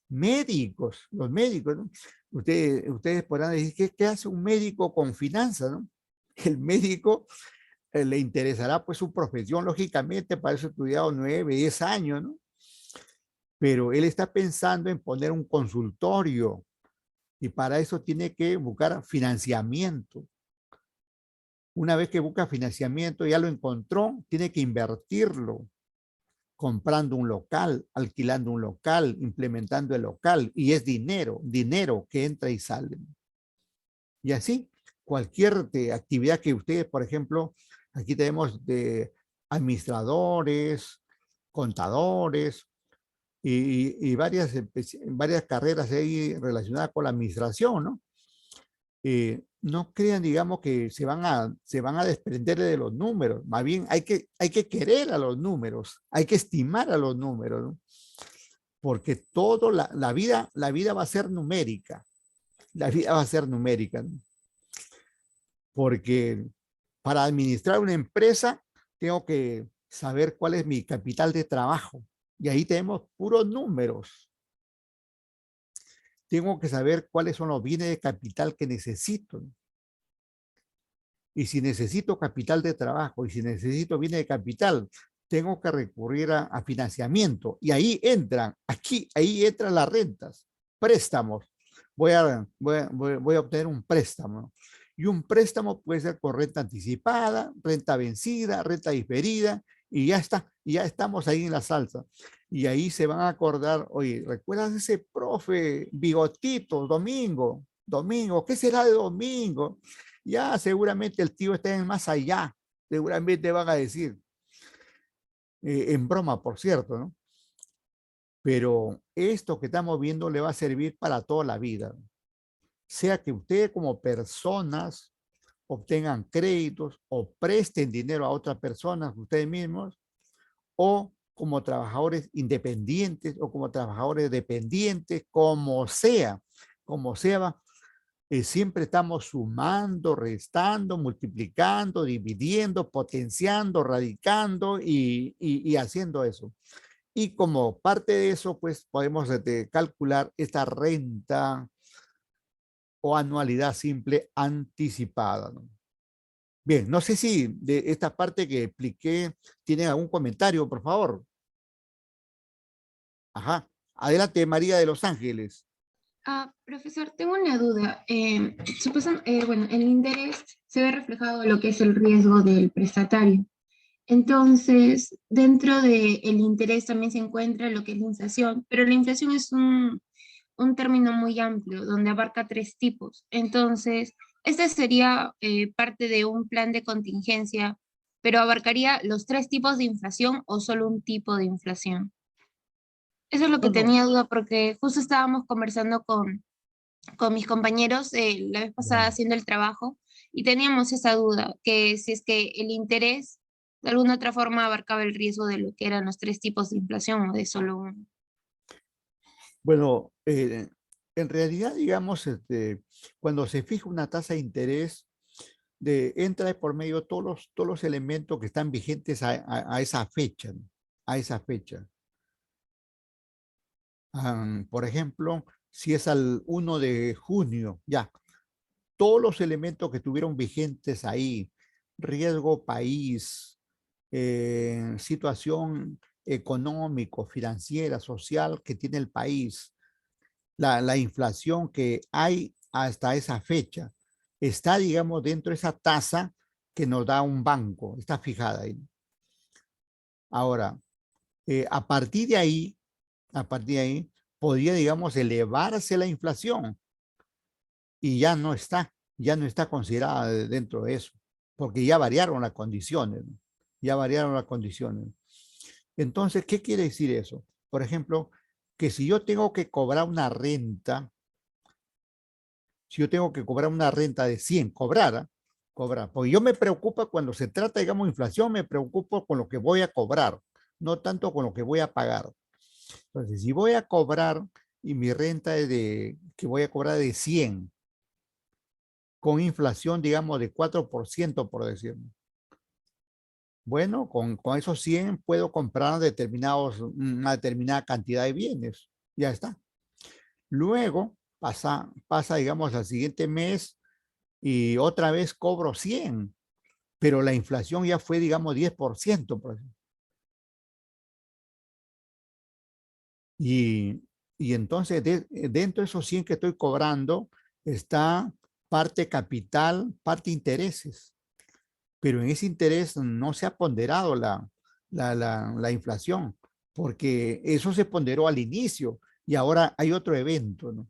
Médicos, los médicos, ¿no? Ustedes podrán decir, ¿qué hace un médico con finanzas, no? El médico le interesará pues su profesión, lógicamente, para eso ha estudiado 9, 10 años, ¿no? Pero él está pensando en poner un consultorio y para eso tiene que buscar financiamiento. Una vez que busca financiamiento, ya lo encontró, tiene que invertirlo, comprando un local, alquilando un local, implementando el local, y es dinero, dinero que entra y sale. Y así, cualquier actividad que ustedes, por ejemplo, aquí tenemos de administradores, contadores y varias carreras ahí relacionadas con la administración, ¿no? No crean, digamos, que se van a desprender de los números. Más bien hay que querer a los números, hay que estimar a los números, ¿no? Porque todo la vida va a ser numérica. La vida va a ser numérica, ¿no? Porque para administrar una empresa, tengo que saber cuál es mi capital de trabajo. Y ahí tenemos puros números. Tengo que saber cuáles son los bienes de capital que necesito. Y si necesito capital de trabajo y si necesito bienes de capital, tengo que recurrir a financiamiento. Y ahí entran, ahí entran las rentas, préstamos. Voy a obtener un préstamo. Y un préstamo puede ser con renta anticipada, renta vencida, renta diferida, y ya está, y ya estamos ahí en la salsa. Y ahí se van a acordar, oye, ¿recuerdas ese profe Bigotito, Domingo, ¿qué será de Domingo? Ya seguramente el tío está en más allá, seguramente van a decir, en broma, por cierto, ¿no? Pero esto que estamos viendo le va a servir para toda la vida. Sea que ustedes como personas obtengan créditos o presten dinero a otras personas, ustedes mismos, o como trabajadores independientes o como trabajadores dependientes, como sea, siempre estamos sumando, restando, multiplicando, dividiendo, potenciando, radicando y haciendo eso. Y como parte de eso, pues podemos calcular esta renta o anualidad simple anticipada, ¿no? Bien, no sé si de esta parte que expliqué tienen algún comentario, por favor. Ajá. Adelante, María de Los Ángeles. Profesor, tengo una duda. Bueno, el interés se ve reflejado en lo que es el riesgo del prestatario. Entonces, dentro del interés también se encuentra lo que es la inflación, pero la inflación es un término muy amplio donde abarca tres tipos. Entonces, este sería parte de un plan de contingencia, pero abarcaría los tres tipos de inflación o solo un tipo de inflación. Eso es lo que No, no. tenía duda porque justo estábamos conversando con mis compañeros la vez pasada Ya. haciendo el trabajo y teníamos esa duda, que si es que el interés de alguna otra forma abarcaba el riesgo de lo que eran los tres tipos de inflación o de solo uno. Bueno, en realidad, digamos, cuando se fija una tasa de interés, entra por medio todos los elementos que están vigentes a esa fecha, ¿no? A esa fecha. Por ejemplo, si es al 1 de junio, ya, todos los elementos que estuvieron vigentes ahí, riesgo país, situación económico, financiera, social que tiene el país, la inflación que hay hasta esa fecha, está, digamos, dentro de esa tasa que nos da un banco, está fijada ahí. Ahora, a partir de ahí, a partir de ahí, podría, digamos, elevarse la inflación y ya no está considerada dentro de eso, porque ya variaron las condiciones, ¿no? Ya variaron las condiciones. Entonces, ¿qué quiere decir eso? Por ejemplo, que si yo tengo que cobrar una renta, si yo tengo que cobrar una renta de 100, cobrar, porque yo me preocupa cuando se trata, digamos, de inflación, me preocupo con lo que voy a cobrar, no tanto con lo que voy a pagar. Entonces, si voy a cobrar y mi renta es que voy a cobrar de 100, con inflación, digamos, de 4%, por decirlo. Bueno, con esos 100 puedo comprar una determinada cantidad de bienes. Ya está. Luego digamos, al siguiente mes y otra vez cobro 100, pero la inflación ya fue, digamos, 10%. Por ejemplo. Y, y entonces dentro de esos 100 que estoy cobrando está parte capital, parte intereses. Pero en ese interés no se ha ponderado la inflación, porque eso se ponderó al inicio y ahora hay otro evento, ¿no?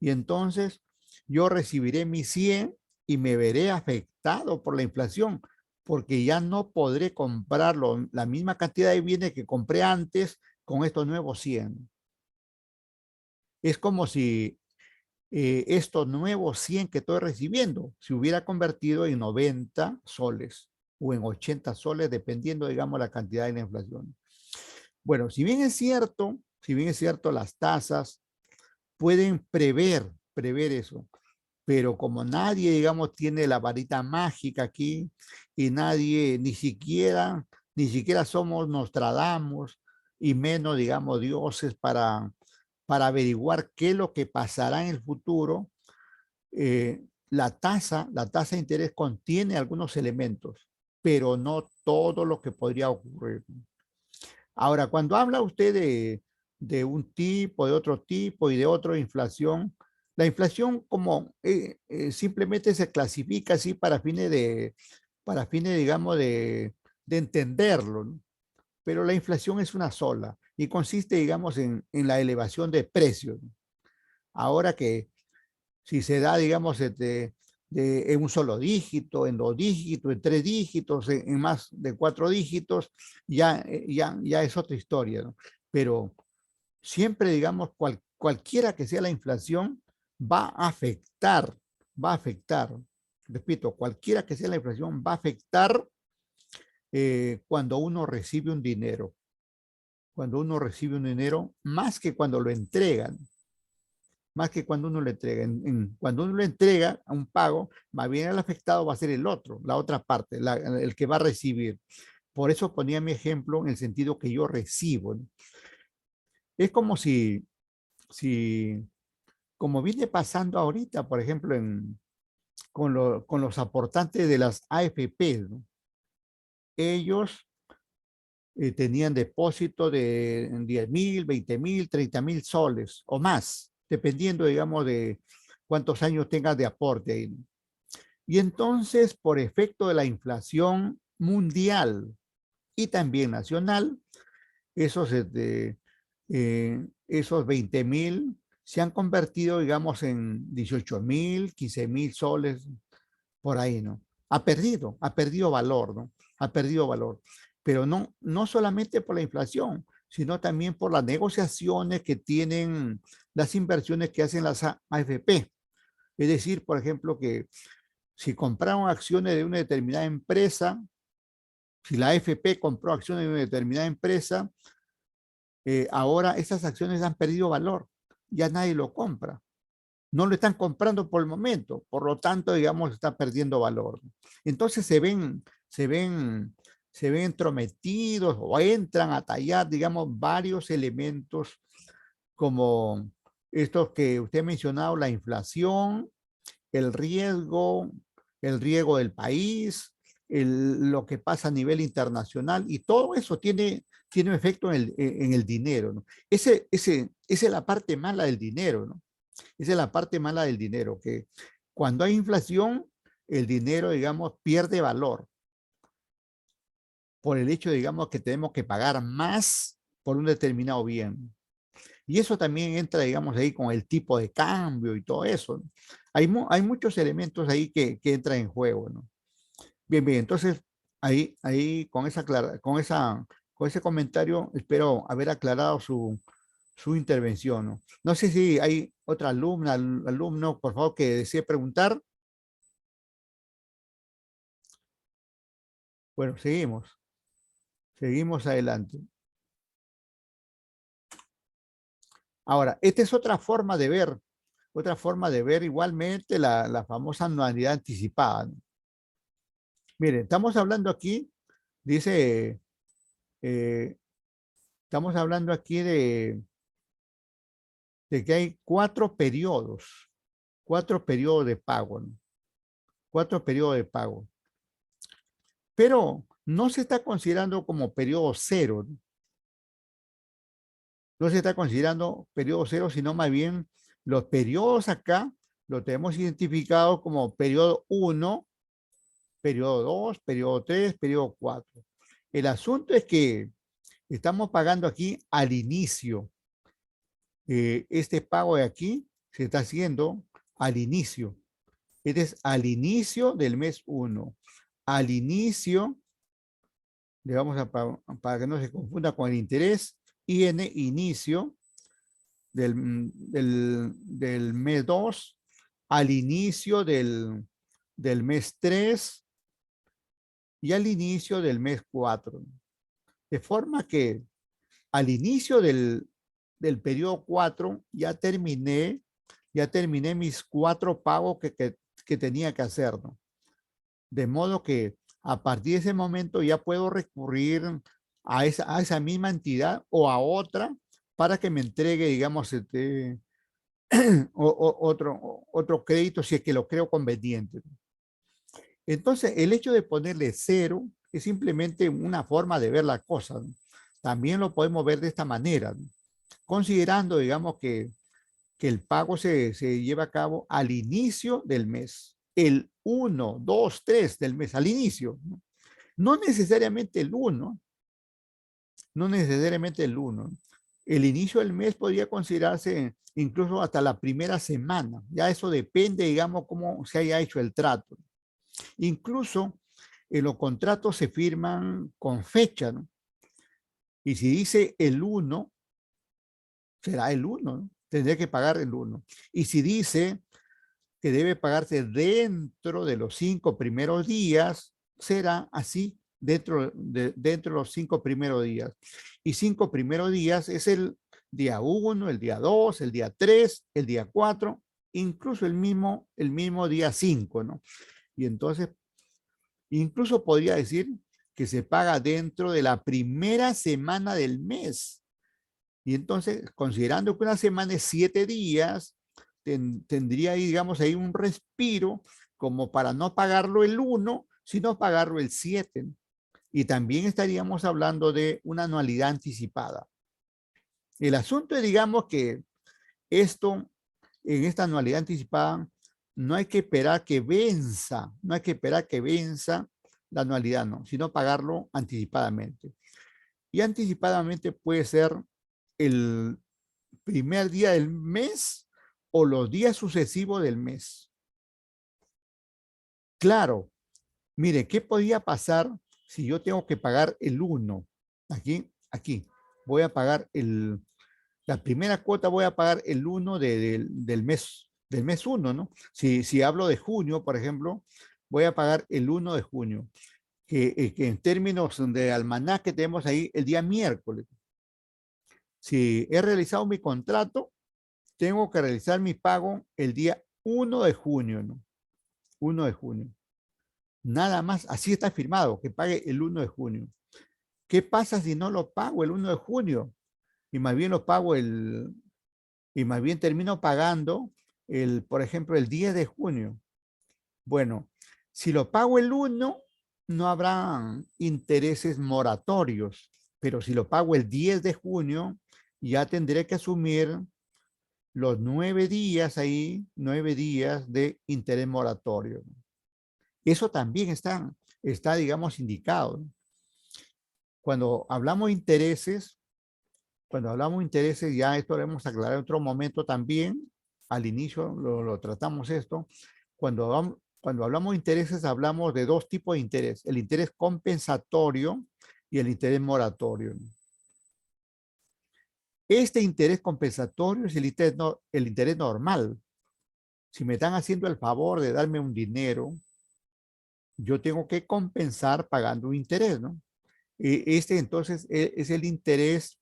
Y entonces yo recibiré mi 100 y me veré afectado por la inflación, porque ya no podré comprar la misma cantidad de bienes que compré antes con estos nuevos 100. Es como si estos nuevos 100 que estoy recibiendo se hubiera convertido en 90 soles o en 80 soles, dependiendo, digamos, la cantidad de la inflación. Bueno, si bien es cierto, las tasas pueden prever eso, pero como nadie, digamos, tiene la varita mágica aquí y nadie, ni siquiera somos Nostradamus y menos, digamos, dioses para averiguar qué es lo que pasará en el futuro, la tasa de interés contiene algunos elementos, pero no todo lo que podría ocurrir. Ahora, cuando habla usted de un tipo, de otro tipo y de otra inflación, la inflación como simplemente se clasifica así para fines, digamos, de entenderlo, ¿no? Pero la inflación es una sola y consiste, digamos, en la elevación de precios, ¿no? Ahora que si se da, digamos, en un solo dígito, en 2 dígitos, en 3 dígitos, en más de 4 dígitos, ya es otra historia, ¿no? Pero siempre, digamos, cualquiera que sea la inflación, va a afectar, repito, cualquiera que sea la inflación, va a afectar cuando uno recibe un dinero, más que cuando lo entregan, más que cuando uno le entrega. Cuando uno le entrega a un pago, más bien el afectado va a ser el otro, la otra parte, el que va a recibir. Por eso ponía mi ejemplo en el sentido que yo recibo, ¿no? Es como si, como viene pasando ahorita, por ejemplo, con los aportantes de las AFP, ¿no? Ellos tenían depósito de 10.000, 20.000, 30.000 soles o más, dependiendo, digamos, de cuántos años tengas de aporte ahí, ¿no? Y entonces, por efecto de la inflación mundial y también nacional, esos 20.000 se han convertido, digamos, en 18.000, 15.000 soles, por ahí, ¿no? Ha perdido valor, ¿no? Ha perdido valor. Pero no solamente por la inflación, sino también por las negociaciones que tienen las inversiones que hacen las AFP. Es decir, por ejemplo, que si compraron acciones de una determinada empresa, si la AFP compró acciones de una determinada empresa, ahora esas acciones han perdido valor, ya nadie lo compra, no lo están comprando por el momento, por lo tanto, digamos, está perdiendo valor. Entonces se ven entrometidos o entran a tallar, digamos, varios elementos como estos que usted ha mencionado, la inflación, el riesgo, el riesgo del país, lo que pasa a nivel internacional, y todo eso tiene un efecto en el dinero, ¿no? Esa es la parte mala del dinero, ¿no? Esa es la parte mala del dinero, que cuando hay inflación, el dinero, digamos, pierde valor por el hecho, digamos, que tenemos que pagar más por un determinado bien. Y eso también entra, digamos, ahí con el tipo de cambio y todo eso, ¿no? Hay muchos elementos ahí que entran en juego, ¿no? Bien, bien, entonces ahí con ese comentario espero haber aclarado su intervención, ¿no? No sé si hay otra alumna, alumno, por favor, que desee preguntar. Bueno, seguimos adelante. Ahora, esta es otra forma de ver igualmente la famosa anualidad anticipada, ¿no? Miren, estamos hablando aquí, dice, eh, estamos hablando aquí de que hay cuatro periodos de pago, ¿no? 4 periodos de pago, pero no se está considerando como periodo cero, ¿no? No se está considerando periodo cero, sino más bien los periodos acá los tenemos identificados como periodo 1, periodo 2, periodo 3, periodo 4. El asunto es que estamos pagando aquí al inicio. Este pago de aquí se está haciendo al inicio. Este es al inicio del mes 1. Al inicio, le vamos para que no se confunda con el interés, inicio del mes 2, al inicio del mes 3 y al inicio del mes 4. De forma que al inicio del periodo 4 ya terminé ya terminé mis 4 pagos que tenía que hacer, ¿no? De modo que a partir de ese momento ya puedo recurrir a esa misma entidad o a otra para que me entregue, digamos, otro crédito si es que lo creo conveniente. Entonces, el hecho de ponerle cero es simplemente una forma de ver la cosa, ¿no? También lo podemos ver de esta manera, ¿no? Considerando, digamos, que el pago se lleva a cabo al inicio del mes, el 1, 2, 3 del mes, al inicio, ¿no? No necesariamente el 1, no necesariamente el 1. El inicio del mes podría considerarse incluso hasta la primera semana. Ya eso depende, digamos, cómo se haya hecho el trato. Incluso los contratos se firman con fecha, ¿no? Y si dice el 1, será el 1, ¿no? Tendría que pagar el 1. Y si dice que debe pagarse dentro de los 5 primeros días, será así dentro de los 5 primeros días. Y 5 primeros días es el día 1, el día 2, el día 3, el día 4, incluso el mismo día 5, ¿no? Y entonces, incluso podría decir que se paga dentro de la primera semana del mes. Y entonces, considerando que una semana es 7 días, tendría ahí, digamos, ahí un respiro como para no pagarlo el 1, sino pagarlo el 7. Y también estaríamos hablando de una anualidad anticipada. El asunto es, digamos, que esto, en esta anualidad anticipada, no hay que esperar que venza, no hay que esperar que venza la anualidad, no, sino pagarlo anticipadamente. Y anticipadamente puede ser el primer día del mes o los días sucesivos del mes. Claro, mire, ¿qué podría pasar si yo tengo que pagar el 1? Aquí, voy a pagar la primera cuota voy a pagar el 1 del mes 1, ¿no? Si hablo de junio, por ejemplo, voy a pagar el 1 de junio, que en términos de almanaque tenemos ahí el día miércoles. Si he realizado mi contrato, tengo que realizar mi pago el día 1 de junio, ¿no? 1 de junio. Nada más, así está firmado, que pague el 1 de junio. ¿Qué pasa si no lo pago el 1 de junio? Y más bien lo pago y más bien termino pagando por ejemplo, el 10 de junio. Bueno, si lo pago el 1, no habrá intereses moratorios, pero si lo pago el 10 de junio, ya tendré que asumir los 9 días ahí, 9 días de interés moratorio. Eso también está, digamos, indicado. Cuando hablamos de intereses, ya esto lo hemos aclarado en otro momento también, al inicio lo tratamos esto. Cuando hablamos de intereses, hablamos de dos tipos de interés, el interés compensatorio y el interés moratorio. Este interés compensatorio es el interés normal. Si me están haciendo el favor de darme un dinero, yo tengo que compensar pagando un interés, ¿no? Este entonces es el interés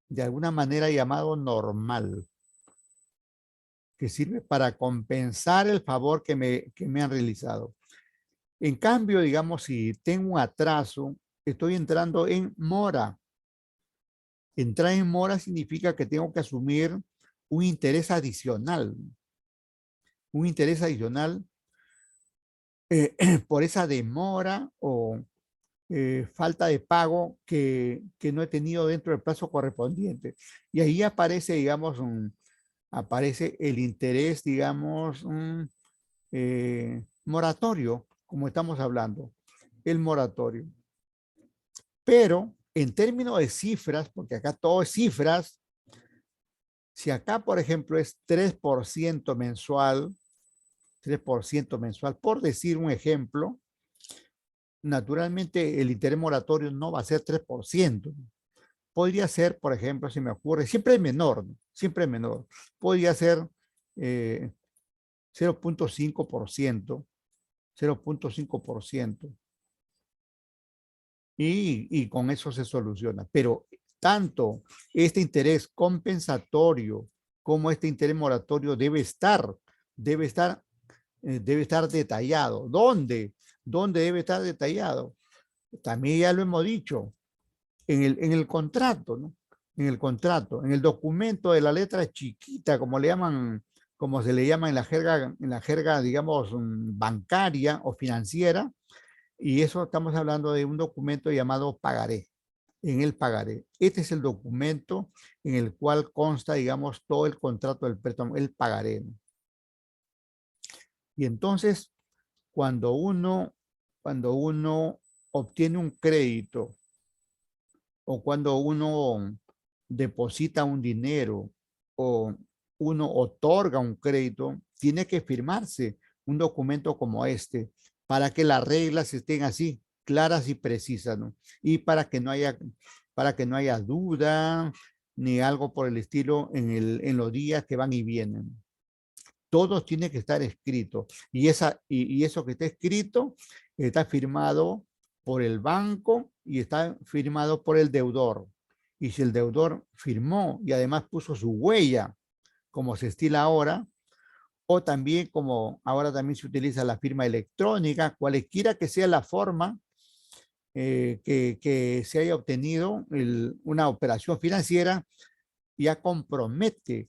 de alguna manera llamado normal, que sirve para compensar el favor que me han realizado. En cambio, digamos, si tengo un atraso, estoy entrando en mora. Entrar en mora significa que tengo que asumir un interés adicional, por esa demora o falta de pago que no he tenido dentro del plazo correspondiente. Y ahí aparece, digamos, aparece el interés, digamos, moratorio, como estamos hablando, el moratorio. Pero en términos de cifras, porque acá todo es cifras, si acá, por ejemplo, es 3% mensual, 3% mensual, por decir un ejemplo, naturalmente el interés moratorio no va a ser 3%. Podría ser, por ejemplo, si me ocurre, siempre es menor, ¿no? Siempre es menor. Podría ser 0.5%, 0.5%. Y con eso se soluciona. Pero tanto este interés compensatorio cómo este interés moratorio debe estar, debe estar detallado. ¿Dónde? ¿Dónde debe estar detallado? También ya lo hemos dicho, en el contrato, ¿no? En el contrato, en el documento de la letra chiquita, como le llaman, como se le llama en la jerga, digamos, bancaria o financiera, y eso estamos hablando de un documento llamado pagaré, en el pagaré. Este es el documento en el cual consta, digamos, todo el contrato del préstamo, el pagaré, ¿no? Y entonces, cuando uno obtiene un crédito o cuando uno deposita un dinero o uno otorga un crédito, tiene que firmarse un documento como este para que las reglas estén así, claras y precisas, ¿no? Y para que no haya duda ni algo por el estilo en los días que van y vienen. Todo tiene que estar escrito y eso que está escrito está firmado por el banco y está firmado por el deudor. Y si el deudor firmó y además puso su huella, como se estila ahora, o también como ahora también se utiliza la firma electrónica, cualquiera que sea la forma que se haya obtenido una operación financiera, ya compromete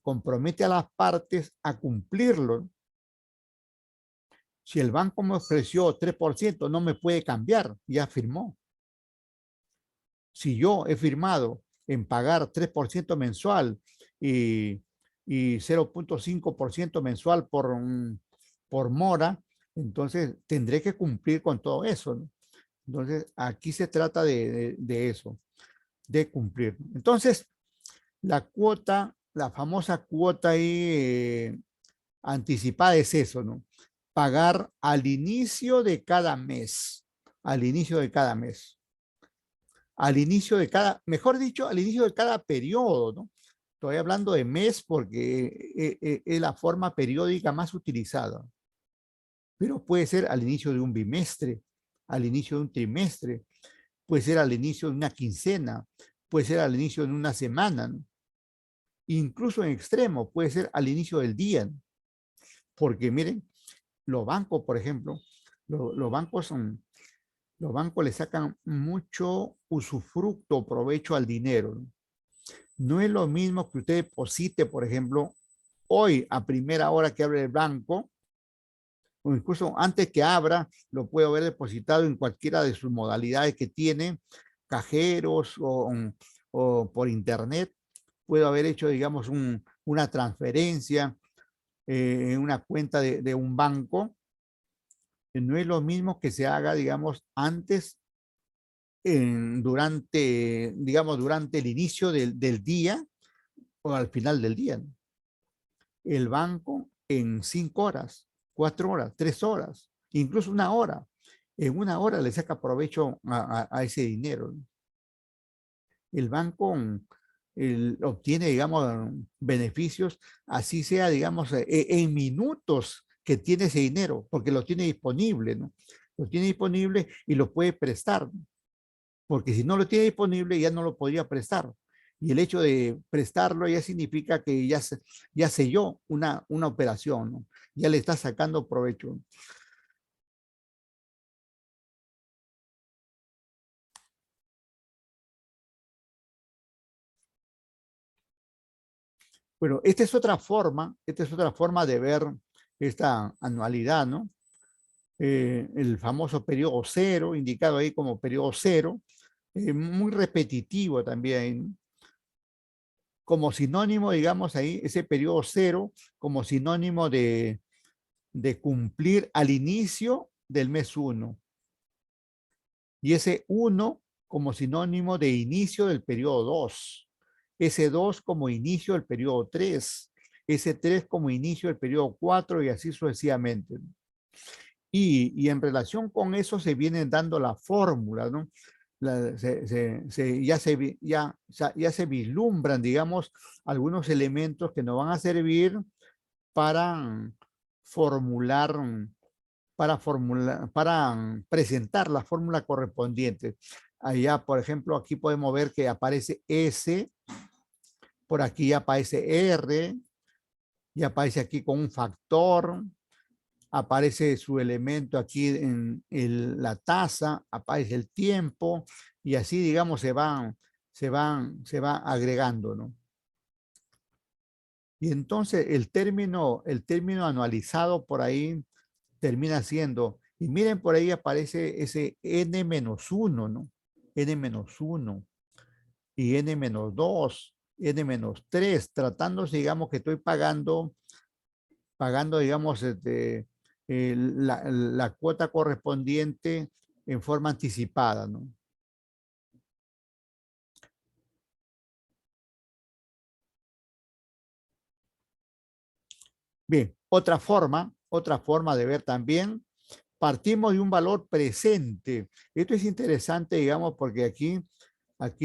a las partes a cumplirlo. Si el banco me ofreció 3%, no me puede cambiar, ya firmó. Si yo he firmado en pagar 3% mensual y, y 0,5% mensual por mora, entonces tendré que cumplir con todo eso, ¿no? Entonces, aquí se trata de eso, de cumplir. Entonces, la cuota, la famosa cuota ahí anticipada es eso, ¿no? Pagar al inicio de cada mes, al inicio de cada mes, al inicio de cada, mejor dicho, al inicio de cada periodo, ¿no? Estoy hablando de mes porque es la forma periódica más utilizada, pero puede ser al inicio de un bimestre, al inicio de un trimestre, puede ser al inicio de una quincena, puede ser al inicio de una semana, ¿no? Incluso en extremo, puede ser al inicio del día, ¿no? Porque miren, los bancos, por ejemplo, los bancos le sacan mucho usufructo, provecho al dinero, ¿no? No es lo mismo que usted deposite, por ejemplo, hoy a primera hora que abre el banco, o incluso antes que abra, lo puede haber depositado en cualquiera de sus modalidades que tiene, cajeros o por internet. Puedo haber hecho, digamos, una transferencia en una cuenta de un banco. No es lo mismo que se haga, digamos, antes, durante, digamos, durante el inicio del día o al final del día, ¿no? El banco en 5 horas, 4 horas, 3 horas, incluso una hora. En una hora le saca provecho a ese dinero, ¿no? El banco obtiene, digamos, beneficios, así sea, digamos, en minutos que tiene ese dinero, porque lo tiene disponible, ¿no? Lo tiene disponible y lo puede prestar, ¿no? Porque si no lo tiene disponible ya no lo podría prestar. Y el hecho de prestarlo ya significa que ya selló una operación, ¿no? Ya le está sacando provecho. Bueno, esta es otra forma de ver esta anualidad, ¿no? El famoso periodo cero, indicado ahí como periodo cero, muy repetitivo también, como sinónimo, digamos ahí, ese periodo cero, como sinónimo de cumplir al inicio del mes uno, y ese uno como sinónimo de inicio del periodo 2, ese 2 como inicio del periodo 3, ese 3 como inicio del periodo 4 y así sucesivamente. Y en relación con eso se vienen dando las fórmulas, ¿no? Ya se vislumbran, digamos, algunos elementos que nos van a servir para formular, para presentar la fórmula correspondiente. Allá, por ejemplo, aquí podemos ver que aparece S, por aquí aparece R, y aparece aquí con un factor, aparece su elemento aquí en la tasa, aparece el tiempo, y así, digamos, se va agregando, ¿no? Y entonces el término anualizado por ahí termina siendo, y miren por ahí aparece ese n-1, ¿no? n-1 y n-2, n-3, tratándose, digamos, que estoy pagando, digamos, la cuota correspondiente en forma anticipada, ¿no? Bien, otra forma de ver también, partimos de un valor presente. Esto es interesante, digamos, porque aquí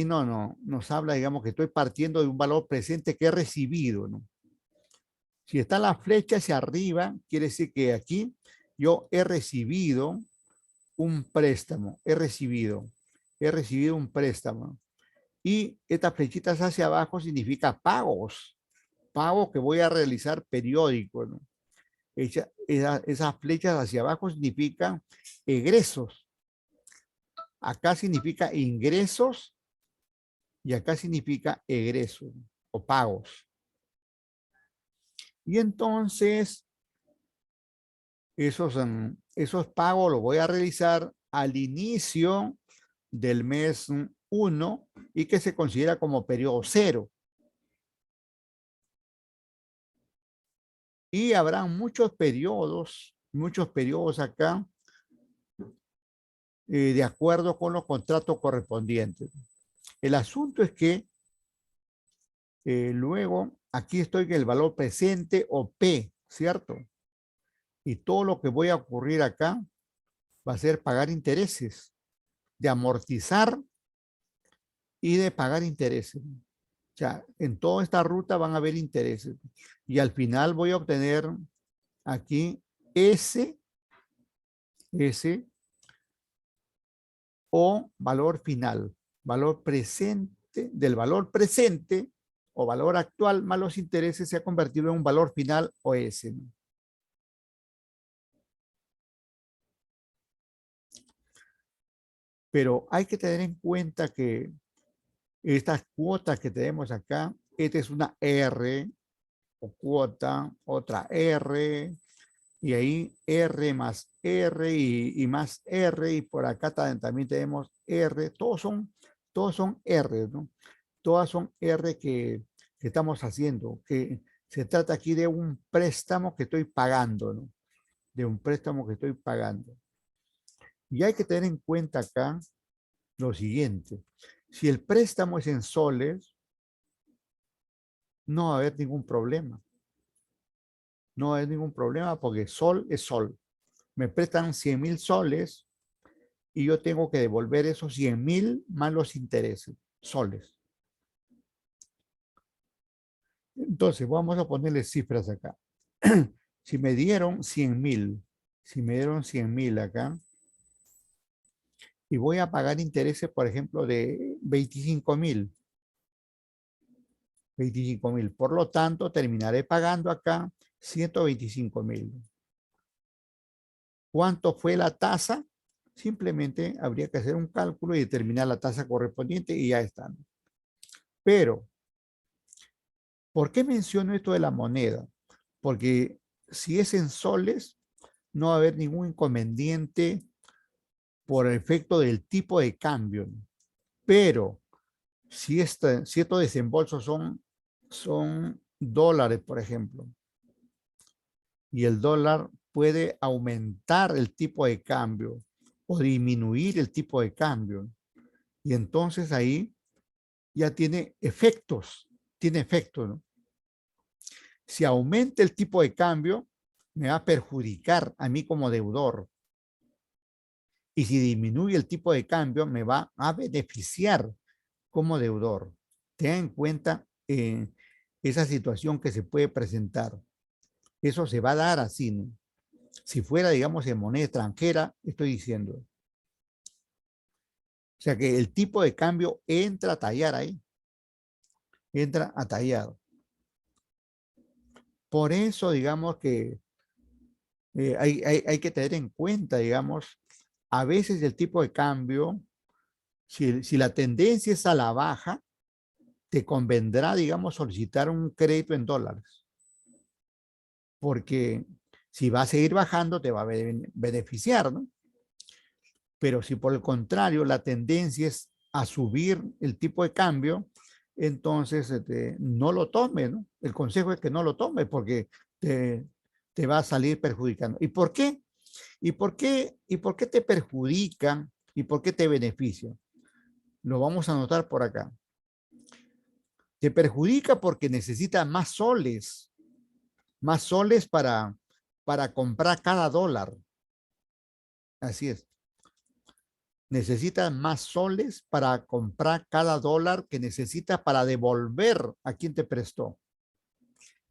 nos habla, digamos, que estoy partiendo de un valor presente que he recibido, ¿no? Si está la flecha hacia arriba, quiere decir que aquí yo he recibido un préstamo, he recibido un préstamo. Y estas flechitas hacia abajo significa pagos que voy a realizar periódicos, ¿no? Esas flechas hacia abajo significan egresos. Acá significa ingresos y acá significa egresos o pagos. Y entonces esos pagos los voy a realizar al inicio del mes 1 y que se considera como periodo 0. Y habrá muchos periodos acá de acuerdo con los contratos correspondientes. El asunto es que luego aquí estoy en el valor presente o P, ¿cierto? Y todo lo que voy a ocurrir acá va a ser pagar intereses, de amortizar y de pagar intereses. O sea, en toda esta ruta van a haber intereses. Y al final voy a obtener aquí S o valor final, valor presente, del valor presente o valor actual más los intereses se ha convertido en un valor final o S. Pero hay que tener en cuenta que estas cuotas que tenemos acá, esta es una R o cuota, otra R, y ahí R más R y más R, y por acá también tenemos R, todos son R, ¿no? Todas son R que estamos haciendo, que se trata aquí de un préstamo que estoy pagando, ¿no? De un préstamo que estoy pagando. Y hay que tener en cuenta acá lo siguiente, si el préstamo es en soles, no va a haber ningún problema. No va a haber ningún problema porque sol es sol. Me prestan 100,000 soles y yo tengo que devolver esos 100,000 más los intereses, soles. Entonces, vamos a ponerle cifras acá. Si me dieron 100,000, si me dieron 100,000 acá, y voy a pagar intereses, por ejemplo, de 25,000. Por lo tanto, terminaré pagando acá 125,000. ¿Cuánto fue la tasa? Simplemente habría que hacer un cálculo y determinar la tasa correspondiente y ya está. Pero, ¿por qué menciono esto de la moneda? Porque si es en soles, no va a haber ningún inconveniente por el efecto del tipo de cambio. Pero si estos desembolsos son dólares, por ejemplo, y el dólar puede aumentar el tipo de cambio o disminuir el tipo de cambio. Y entonces ahí ya tiene efectos, ¿no? Si aumenta el tipo de cambio, me va a perjudicar a mí como deudor. Y si disminuye el tipo de cambio, me va a beneficiar como deudor. Tenga en cuenta esa situación que se puede presentar. Eso se va a dar así, ¿no? Si fuera, digamos, en moneda extranjera, estoy diciendo. O sea que el tipo de cambio entra a tallar ahí. Entra a tallar. por eso, digamos que hay que tener en cuenta, digamos, a veces el tipo de cambio, si la tendencia es a la baja, te convendrá, digamos, solicitar un crédito en dólares, porque si va a seguir bajando, te va a beneficiar, ¿no? Pero si por el contrario la tendencia es a subir el tipo de cambio, entonces no lo tome, ¿no? El consejo es que no lo tome porque te, te va a salir perjudicando. ¿Y por qué? ¿Y por qué te perjudican? ¿Y por qué te benefician? Lo vamos a anotar por acá. Te perjudica porque necesita más soles para comprar cada dólar. Así es. Necesita más soles para comprar cada dólar que necesita para devolver a quien te prestó.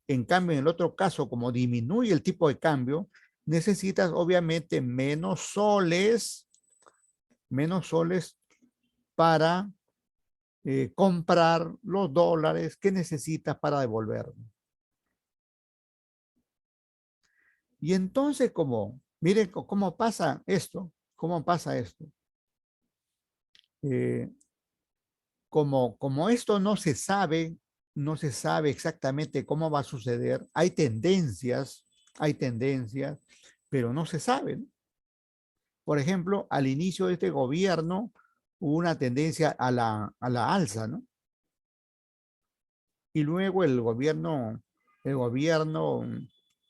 En cambio, en el otro caso, como disminuye el tipo de cambio, necesitas obviamente menos soles para comprar los dólares que necesitas para devolver. Y entonces, miren cómo pasa esto. Eh, como esto no se sabe exactamente cómo va a suceder, hay tendencias, pero no se saben. Por ejemplo, al inicio de este gobierno hubo una tendencia a la alza, ¿no? Y luego el gobierno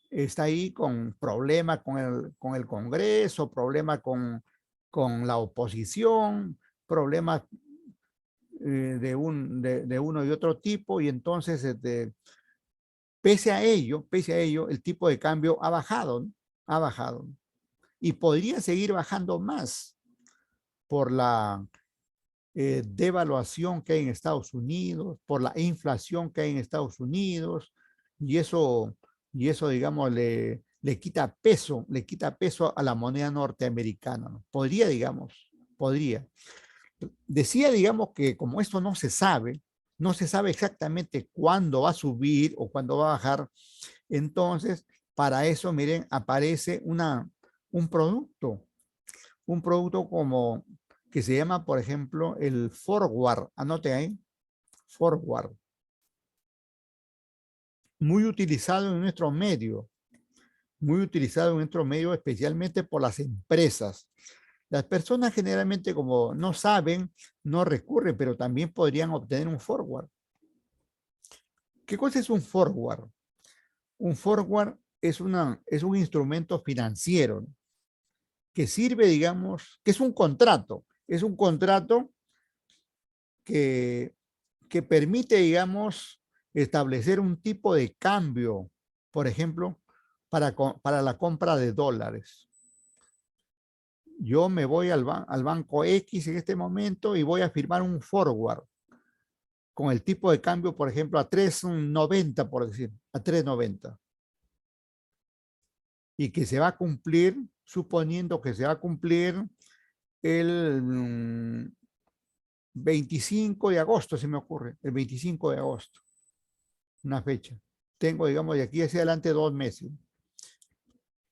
está ahí con problemas con el Congreso, problemas con la oposición, problemas de uno y otro tipo, y entonces, pese a ello, el tipo de cambio ha bajado, ¿no? Ha bajado. Y podría seguir bajando más por la devaluación que hay en Estados Unidos, por la inflación que hay en Estados Unidos, y eso, digamos, le quita peso a la moneda norteamericana, ¿no? Podría. Decía, digamos, que como esto no se sabe exactamente cuándo va a subir o cuándo va a bajar, entonces, para eso, miren, aparece un producto, un producto como que se llama, por ejemplo, el forward. Anote ahí, forward. Muy utilizado en nuestro medio, especialmente por las empresas. Las personas generalmente, como no saben, no recurren, pero también podrían obtener un forward. ¿Qué cosa es un forward? Un forward es un instrumento financiero, ¿no? Que sirve, digamos, que es un contrato que, que permite, digamos, establecer un tipo de cambio, por ejemplo, para la compra de dólares. Yo me voy al banco X en este momento y voy a firmar un forward con el tipo de cambio, por ejemplo, a 3.90, por decir, a 3.90. Y que se va a cumplir, suponiendo que se va a cumplir el 25 de agosto, se me ocurre, el 25 de agosto, una fecha. Tengo, digamos, de aquí hacia adelante 2 meses.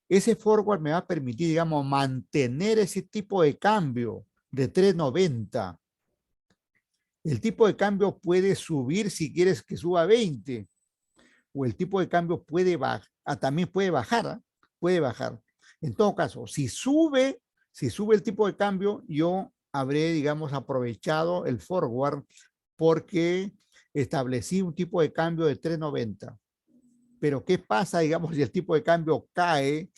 Ese forward me va a permitir, digamos, mantener ese tipo de cambio de 3.90. El tipo de cambio puede subir si quieres que suba a 20, o el tipo de cambio puede bajar, también puede bajar, ¿eh? Puede bajar. En todo caso, si sube el tipo de cambio, yo habré, digamos, aprovechado el forward porque establecí un tipo de cambio de 3.90. Pero ¿qué pasa, digamos, si el tipo de cambio cae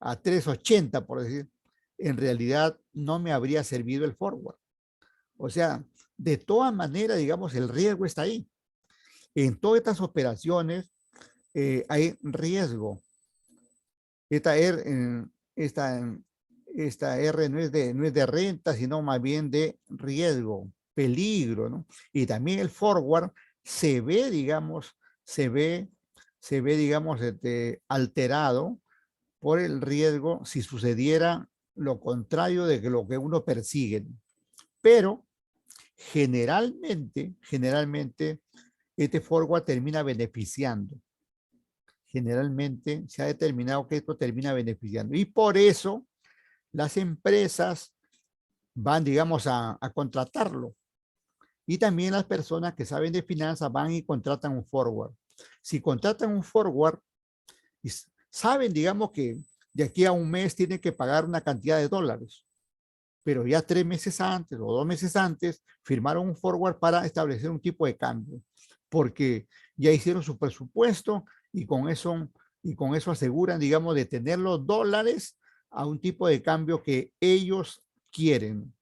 a 3.80, por decir? En realidad no me habría servido el forward. O sea, de todas maneras, digamos, el riesgo está ahí. En todas estas operaciones hay riesgo. Esta R, esta R no es de renta, sino más bien de riesgo, peligro, ¿no? Y también el forward se ve, digamos, digamos, alterado por el riesgo si sucediera lo contrario de lo que uno persigue. Pero generalmente, este forward termina beneficiando. generalmente se ha determinado que esto termina beneficiando. Y por eso las empresas van, digamos, a contratarlo. Y también las personas que saben de finanzas van y contratan un forward. Si contratan un forward, y saben, digamos, que de aquí a un mes tienen que pagar una cantidad de dólares, pero ya 3 meses antes o 2 meses antes firmaron un forward para establecer un tipo de cambio, porque ya hicieron su presupuesto y con eso aseguran, digamos, de tener los dólares a un tipo de cambio que ellos quieren.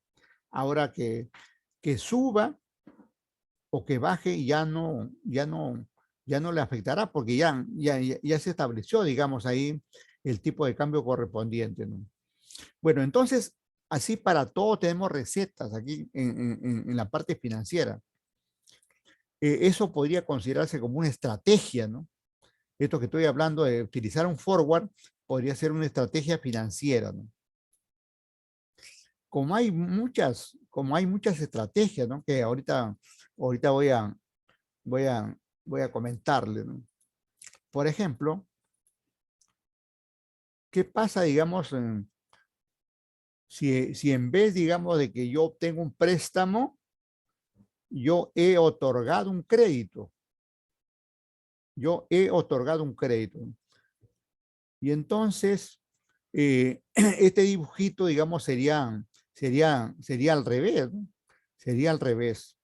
Ahora que suba o que baje ya no le afectará porque ya se estableció, digamos, ahí el tipo de cambio correspondiente, ¿no? Bueno, entonces, así para todo tenemos recetas aquí en la parte financiera. Eso podría considerarse como una estrategia, ¿no? Esto que estoy hablando de utilizar un forward podría ser una estrategia financiera, ¿no? Como hay muchas estrategias, ¿no? Que ahorita voy a, voy a comentarle, ¿no? Por ejemplo, ¿qué pasa, digamos, si en vez, digamos, de que yo obtenga un préstamo, yo he otorgado un crédito? Yo he otorgado un crédito. Y entonces, este dibujito, digamos, sería al revés, ¿no? Sería al revés.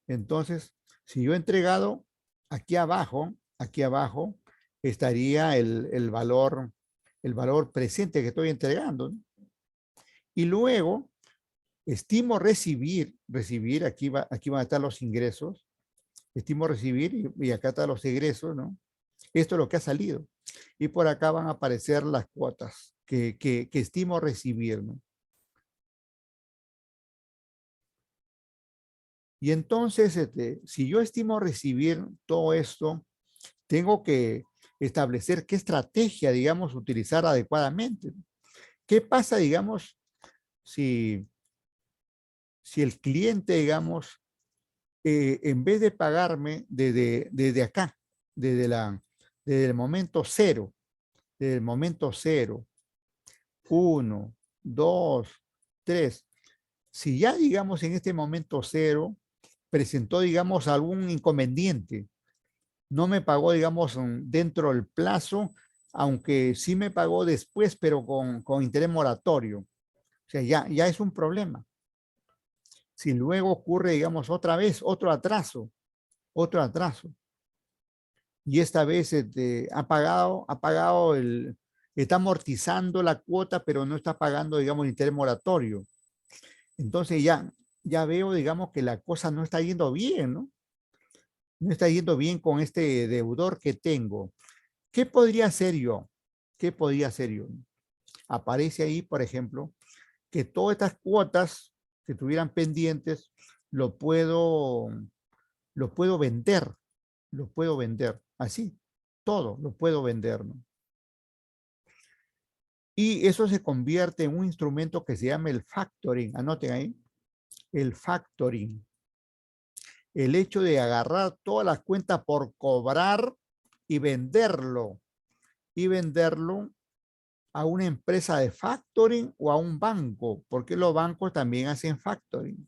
Entonces, si yo he entregado aquí abajo estaría el valor presente que estoy entregando, ¿no? Y luego, recibir, aquí van a estar los ingresos, estimo recibir y acá están los egresos, ¿no? Esto es lo que ha salido. Y por acá van a aparecer las cuotas que estimo recibir, ¿no? Y entonces, si yo estimo recibir todo esto, tengo que establecer qué estrategia, digamos, utilizar adecuadamente. ¿Qué pasa, digamos, si, si el cliente, digamos, en vez de pagarme desde acá, desde el momento cero, desde el momento cero, 1, 2, 3, si ya, digamos, en este momento cero, presentó, digamos, algún inconveniente, no me pagó, digamos, dentro del plazo, aunque sí me pagó después, pero con interés moratorio. O sea, ya es un problema. Si luego ocurre, digamos, otra vez, otro atraso, y esta vez está amortizando la cuota, pero no está pagando, digamos, el interés moratorio. Entonces ya veo, digamos, que la cosa no está yendo bien, ¿no? No está yendo bien con este deudor que tengo. ¿Qué podría hacer yo? ¿Qué podría hacer yo? Aparece ahí, por ejemplo, que todas estas cuotas que tuvieran pendientes lo puedo, lo puedo vender, lo puedo vender, así, todo lo puedo vender, ¿no? Y eso se convierte en un instrumento que se llama el factoring. Anoten ahí, el factoring. El hecho de agarrar todas las cuentas por cobrar y venderlo a una empresa de factoring o a un banco, porque los bancos también hacen factoring.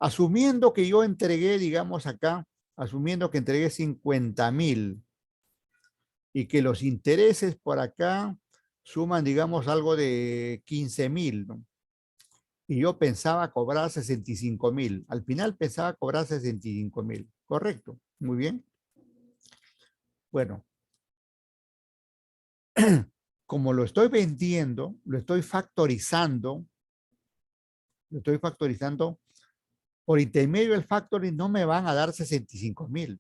Asumiendo que yo entregué, digamos acá, asumiendo que entregué 50,000 y que los intereses por acá suman, digamos, algo de 15,000, ¿no? Y yo pensaba cobrar 65,000. Al final pensaba cobrar 65,000. Correcto. Muy bien. Bueno, como lo estoy vendiendo, lo estoy factorizando, por intermedio del factoring no me van a dar 65,000.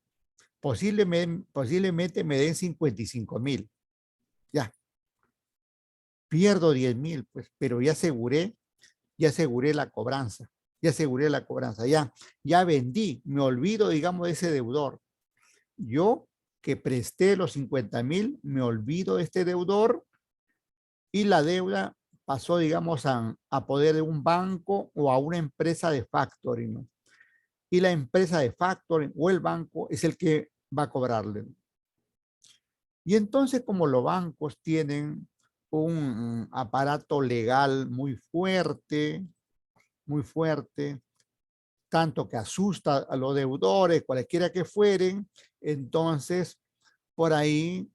Posiblemente me den 55,000. Ya, pierdo 10,000, pues, pero ya aseguré la cobranza, ya vendí, me olvido, digamos, de ese deudor. Yo que presté los 50,000, me olvido de este deudor y la deuda pasó, digamos, a poder de un banco o a una empresa de factoring, ¿no? Y la empresa de factoring o el banco es el que va a cobrarle. Y entonces, como los bancos tienen un aparato legal muy fuerte, tanto que asusta a los deudores, cualquiera que fueren, entonces por ahí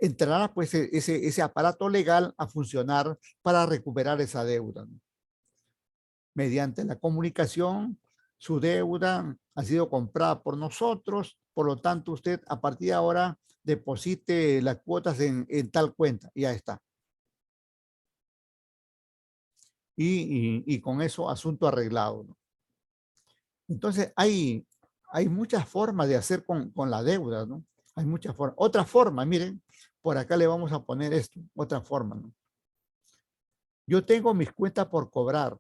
entrará pues ese aparato legal a funcionar para recuperar esa deuda. Mediante la comunicación, su deuda ha sido comprada por nosotros, por lo tanto usted a partir de ahora deposite las cuotas en tal cuenta y ya está. Y con eso asunto arreglado, ¿no? Entonces hay muchas formas de hacer con la deuda, ¿no? Hay muchas formas. Otra forma, miren, por acá le vamos a poner esto, otra forma, ¿no? Yo tengo mis cuentas por cobrar,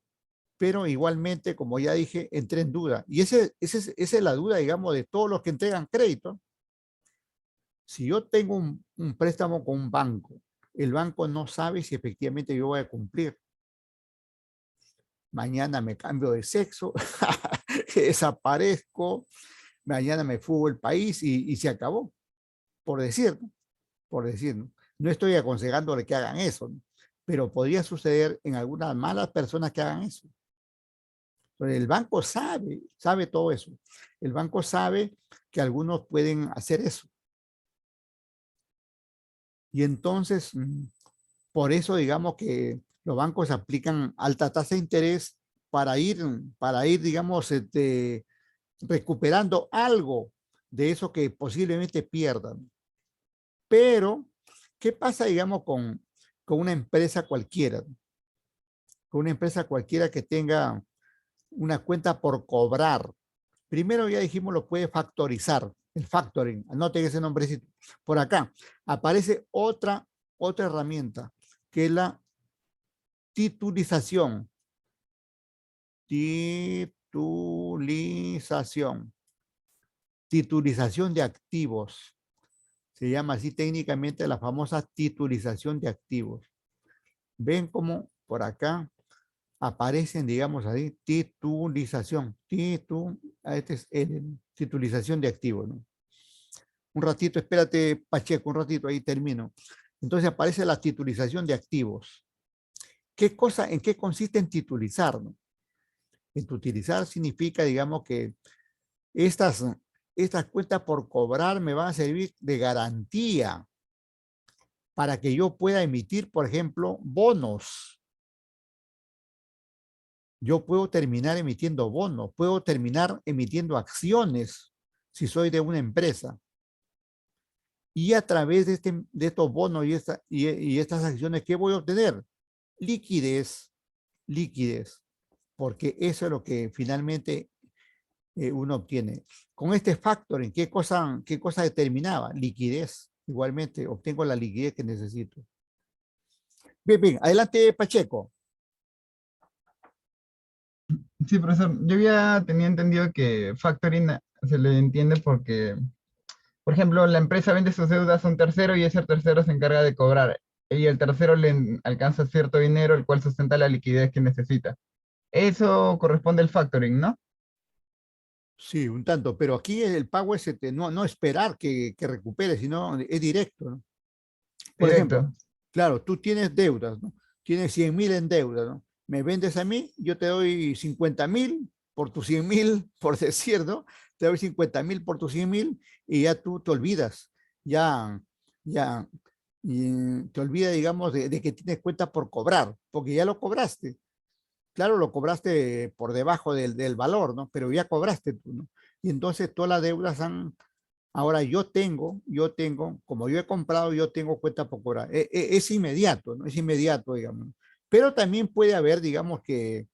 pero igualmente, como ya dije, entré en duda. Y esa es la duda, digamos, de todos los que entregan crédito. Si yo tengo un préstamo con un banco, el banco no sabe si efectivamente yo voy a cumplir. Mañana me cambio de sexo, desaparezco, mañana me fugo el país y se acabó, por decir, ¿no? Por decir, ¿no? No estoy aconsejándole que hagan eso, ¿no? Pero podría suceder en algunas malas personas que hagan eso. Entonces, el banco sabe todo eso. El banco sabe que algunos pueden hacer eso. Y entonces, por eso digamos que los bancos aplican alta tasa de interés para ir digamos, recuperando algo de eso que posiblemente pierdan. Pero, ¿qué pasa, digamos, con una empresa cualquiera? Con una empresa cualquiera que tenga una cuenta por cobrar. Primero ya dijimos lo puede factorizar, el factoring, anoten ese nombrecito. Por acá aparece otra herramienta que es la titulización. Titulización. Titulización de activos. Se llama así técnicamente la famosa titulización de activos. Ven cómo por acá aparecen, digamos ahí, titulización. Este es titulización de activos, ¿no? Un ratito, espérate, Pacheco, un ratito, ahí termino. Entonces aparece la titulización de activos. ¿En qué consiste en titulizar, no? En titulizar significa, digamos, que estas, estas cuentas por cobrar me van a servir de garantía para que yo pueda emitir, por ejemplo, bonos. Yo puedo terminar emitiendo bonos, puedo terminar emitiendo acciones si soy de una empresa. Y a través de estos bonos y estas acciones, ¿qué voy a obtener? Liquidez, liquidez, porque eso es lo que finalmente uno obtiene. Con este factoring, qué cosa determinaba? Liquidez. Igualmente, obtengo la liquidez que necesito. Bien, bien, adelante, Pacheco. Sí, profesor, yo ya tenía entendido que factoring se le entiende porque, por ejemplo, la empresa vende sus deudas a un tercero y ese tercero se encarga de cobrar. Y el tercero le alcanza cierto dinero, el cual sustenta la liquidez que necesita. Eso corresponde al factoring, ¿no? Sí, un tanto, pero aquí el pago es no esperar que recupere, sino es directo, ¿no? Por ejemplo, Directo. claro, tú tienes deudas, ¿no? Tienes 100.000 en deuda, ¿no? Me vendes a mí, yo te doy 50.000 por tus 100.000, por decir, ¿no? Te doy 50.000 por tus 100.000 y ya tú te olvidas, ya, ya, y te olvidas, digamos, de que tienes cuenta por cobrar, porque ya lo cobraste. Claro, lo cobraste por debajo del valor, ¿no? Pero ya cobraste tú, ¿no? Y entonces todas las deudas ahora como yo he comprado, yo tengo cuenta por cobrar. Es inmediato, ¿no? Es inmediato, digamos. Pero también puede haber, digamos que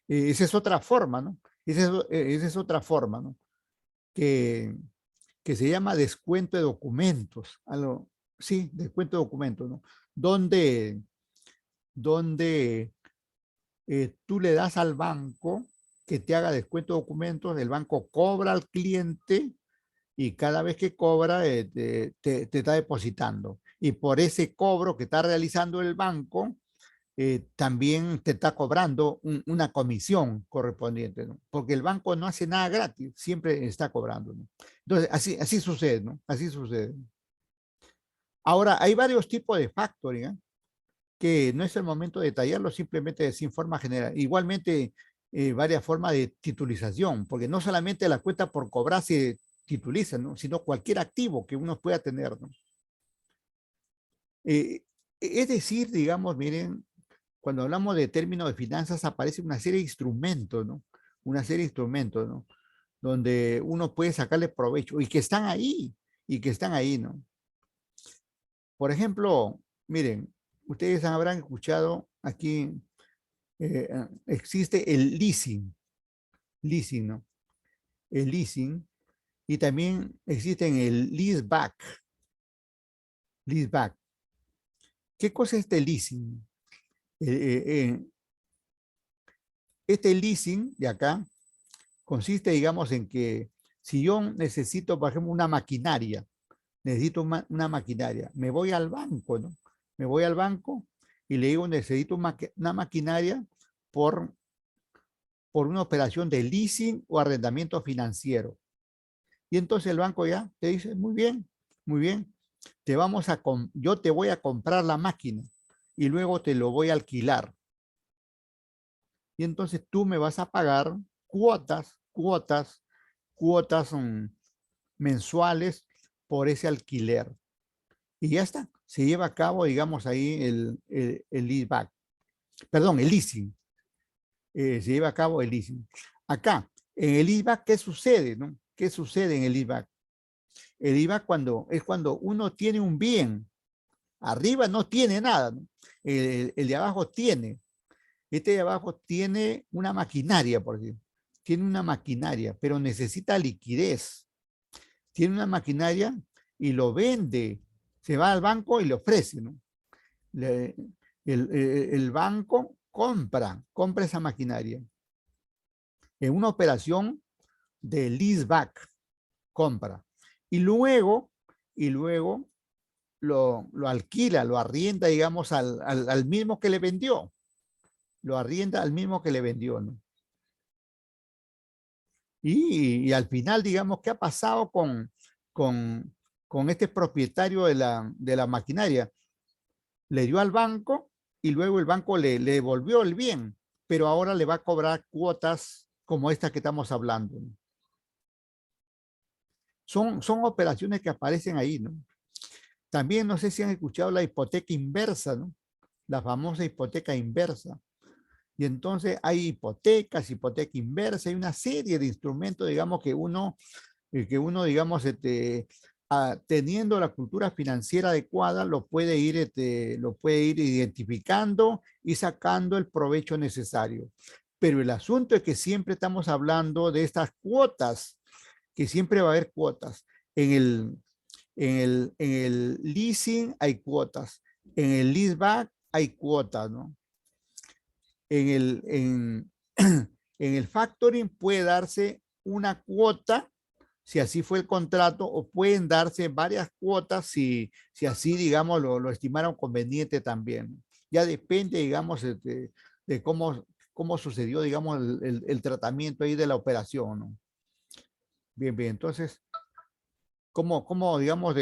esa es otra forma, ¿no? Esa es otra forma, ¿no? Que, que se llama descuento de documentos. Sí, descuento de documentos, ¿no? Donde, donde tú le das al banco que te haga descuento de documentos, el banco cobra al cliente y cada vez que cobra te está depositando. Y por ese cobro que está realizando el banco, también te está cobrando una comisión correspondiente, ¿no? Porque el banco no hace nada gratis, siempre está cobrando, ¿no? Entonces, así sucede, ¿no? Así sucede. Ahora, hay varios tipos de factoring, ¿eh? Que no es el momento de detallarlo, simplemente es en forma general. Igualmente, varias formas de titulización, porque no solamente la cuenta por cobrar se tituliza, ¿no? Sino cualquier activo que uno pueda tener, ¿no? Es decir, digamos, miren, cuando hablamos de términos de finanzas aparece una serie de instrumentos, ¿no? Una serie de instrumentos, ¿no? Donde uno puede sacarle provecho y que están ahí, ¿no? Por ejemplo, miren, ustedes habrán escuchado aquí, existe el leasing, ¿no? El leasing, y también existe el leaseback. ¿Qué cosa es este leasing? Eh, eh, este leasing de acá consiste, digamos, en que si yo necesito, por ejemplo, una maquinaria, necesito una maquinaria, me voy al banco, ¿no? Me voy al banco y le digo, necesito una maquinaria por, por una operación de leasing o arrendamiento financiero. Y entonces el banco ya te dice, muy bien, yo te voy a comprar la máquina y luego te lo voy a alquilar. Y entonces tú me vas a pagar cuotas mensuales por ese alquiler. Y ya está, se lleva a cabo, digamos, ahí el leaseback. Perdón, el leasing. Se lleva a cabo el leasing. Acá, en el leaseback, ¿qué sucede? ¿No? ¿Qué sucede en el leaseback? El leaseback es cuando uno tiene un bien, arriba no tiene nada, ¿no? El de abajo tiene. Este de abajo tiene una maquinaria, por decir. Tiene una maquinaria, pero necesita liquidez. Tiene una maquinaria y lo vende. Se va al banco y le ofrece, ¿no? Le- el banco compra esa maquinaria en una operación de leaseback, compra. Y luego lo alquila, lo arrienda, digamos, al mismo que le vendió. Lo arrienda al mismo que le vendió, ¿no? Y al final, digamos, ¿qué ha pasado con, con este propietario de la maquinaria? Le dio al banco y luego el banco le devolvió el bien, pero ahora le va a cobrar cuotas como esta que estamos hablando, ¿no? Son operaciones que aparecen ahí, ¿no? También no sé si han escuchado la hipoteca inversa, ¿no? La famosa hipoteca inversa. Y entonces hay hipoteca inversa, hay una serie de instrumentos, digamos, que uno digamos, teniendo la cultura financiera adecuada, lo puede ir identificando y sacando el provecho necesario. Pero el asunto es que siempre estamos hablando de estas cuotas, que siempre va a haber cuotas. En el, en el leasing hay cuotas, en el leaseback hay cuotas, ¿no? En en el factoring puede darse una cuota si así fue el contrato, o pueden darse varias cuotas si así, digamos, lo estimaron conveniente también. Ya depende, digamos, de cómo sucedió, digamos, el tratamiento ahí de la operación, ¿no? Bien, entonces, digamos,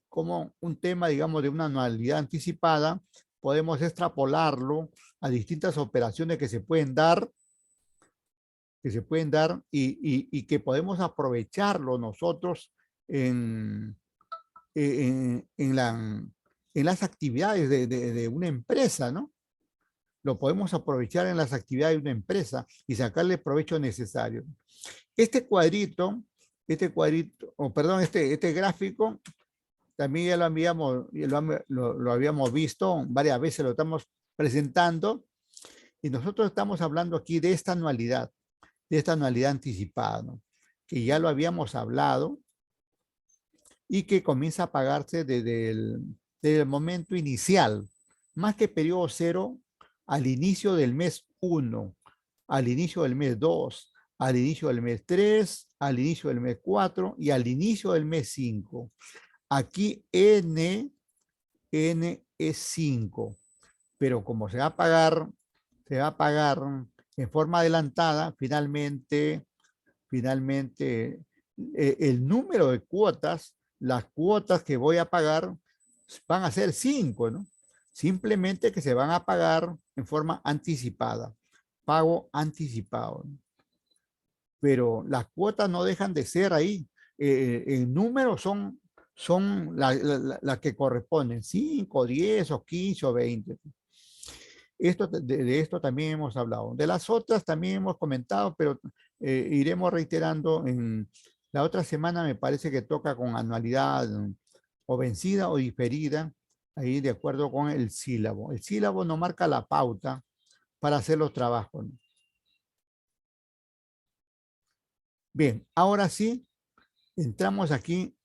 cómo un tema, digamos, de una anualidad anticipada, podemos extrapolarlo a distintas operaciones que se pueden dar y que podemos aprovecharlo nosotros en, en, en las actividades de una empresa, ¿no? Lo podemos aprovechar en las actividades de una empresa y sacarle el provecho necesario. Este cuadrito, o perdón, este gráfico, también ya lo habíamos visto varias veces, lo estamos presentando, y nosotros estamos hablando aquí de esta anualidad anticipada, ¿no? Que ya lo habíamos hablado y que comienza a pagarse desde el momento inicial, más que periodo cero, al inicio del mes 1, al inicio del mes 2, al inicio del mes 3, al inicio del mes 4 y al inicio del mes 5. Aquí N es 5. pero como se va a pagar en forma adelantada, finalmente el número de cuotas, las cuotas que voy a pagar van a ser 5, ¿no? Simplemente que se van a pagar en forma anticipada, pago anticipado, ¿no? Pero las cuotas no dejan de ser ahí. En números son las que corresponden, 5, 10 o 15 o 20. De esto también hemos hablado. De las otras también hemos comentado, pero iremos reiterando en la otra semana. Me parece que toca con anualidad o vencida o diferida, ahí de acuerdo con el sílabo. El sílabo no marca la pauta para hacer los trabajos, ¿no? Bien, ahora sí, entramos aquí,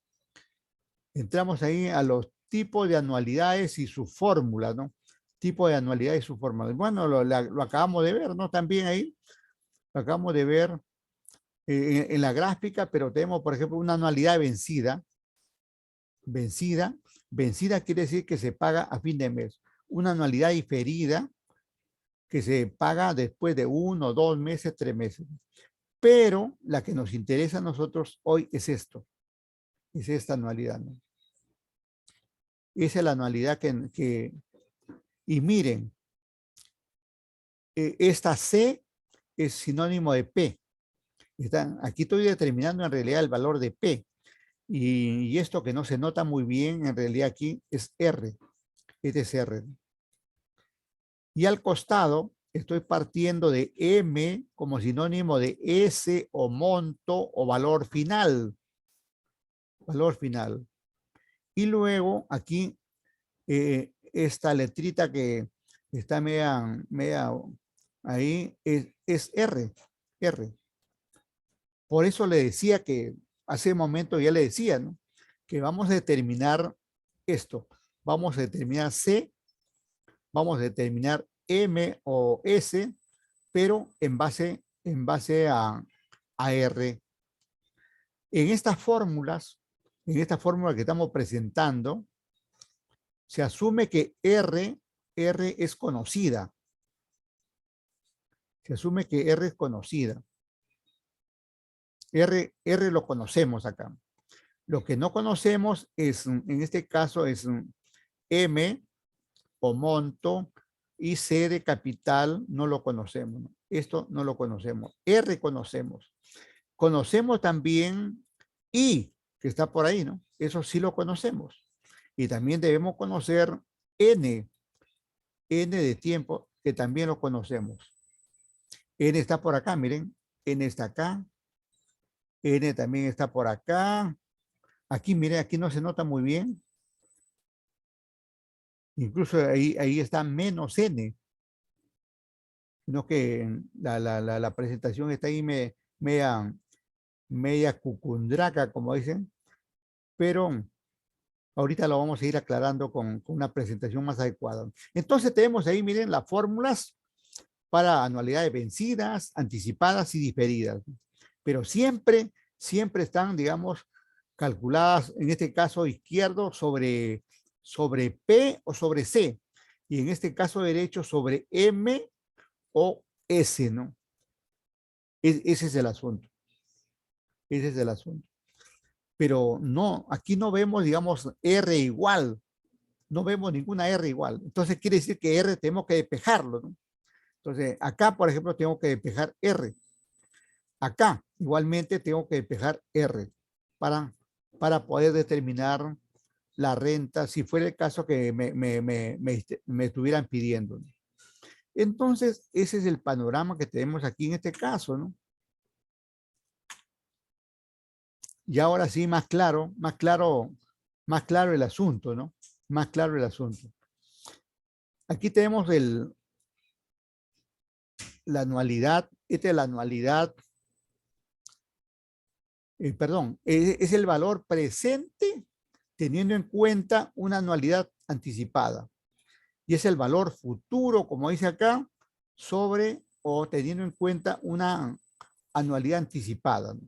entramos ahí a los tipos de anualidades y su fórmula, ¿no? Tipo de anualidad y su fórmula. Bueno, lo acabamos de ver, ¿no? También ahí lo acabamos de ver en la gráfica, pero tenemos, por ejemplo, una anualidad vencida. Vencida quiere decir que se paga a fin de mes. Una anualidad diferida que se paga después de 1, 2 meses, 3 meses. Pero la que nos interesa a nosotros hoy es esto, es esta anualidad, ¿no? Esa es la anualidad y miren, esta C es sinónimo de P. Aquí estoy determinando en realidad el valor de P. Y esto que no se nota muy bien, en realidad aquí es R. Este es R. Y al costado estoy partiendo de M como sinónimo de S o monto o valor final. Valor final. Y luego aquí esta letrita que está media ahí es R. R. Por eso le decía que hace un momento ya le decía, ¿no? Que vamos a determinar esto. Vamos a determinar C, vamos a determinar M o S, pero en base a R. En estas fórmulas, en esta fórmula que estamos presentando, se asume que R es conocida. Se asume que R es conocida. R lo conocemos acá. Lo que no conocemos es, en este caso, es M o monto y C de capital no lo conocemos, ¿no? Esto no lo conocemos. R conocemos. Conocemos también I, que está por ahí, ¿no? Eso sí lo conocemos. Y también debemos conocer N de tiempo, que también lo conocemos. N está por acá, miren. N está acá. N también está por acá. Aquí, miren, aquí no se nota muy bien. Incluso ahí está menos N. Sino que la presentación está ahí media cucundraca, como dicen. Pero ahorita lo vamos a ir aclarando con una presentación más adecuada. Entonces tenemos ahí, miren, las fórmulas para anualidades vencidas, anticipadas y diferidas. Pero siempre están, digamos, calculadas, en este caso izquierdo, sobre P o sobre C. Y en este caso derecho sobre M o S, ¿no? Ese es el asunto. Ese es el asunto. Pero no, aquí no vemos, digamos, R igual. No vemos ninguna R igual. Entonces quiere decir que R tenemos que despejarlo, ¿no? Entonces acá, por ejemplo, tengo que despejar R. Acá igualmente tengo que despejar R para poder determinar la renta, si fuera el caso que me estuvieran pidiendo, ¿no? Entonces, ese es el panorama que tenemos aquí en este caso, ¿no? Y ahora sí, más claro el asunto, ¿no? Más claro el asunto. Aquí tenemos la anualidad, esta es la anualidad, perdón, es el valor presente teniendo en cuenta una anualidad anticipada. Y es el valor futuro, como dice acá, sobre o teniendo en cuenta una anualidad anticipada, ¿no?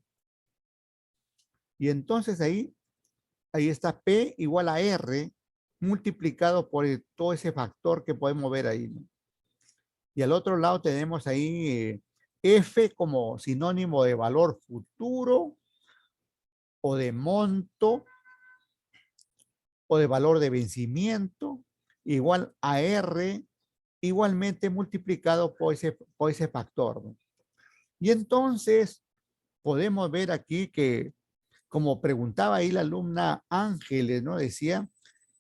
Y entonces ahí está P igual a R, multiplicado por todo ese factor que podemos ver ahí, ¿no? Y al otro lado tenemos ahí F como sinónimo de valor futuro o de monto o de valor de vencimiento, igual a R, igualmente multiplicado por ese factor, ¿no? Y entonces podemos ver aquí que, como preguntaba ahí la alumna Ángeles, ¿no? Decía,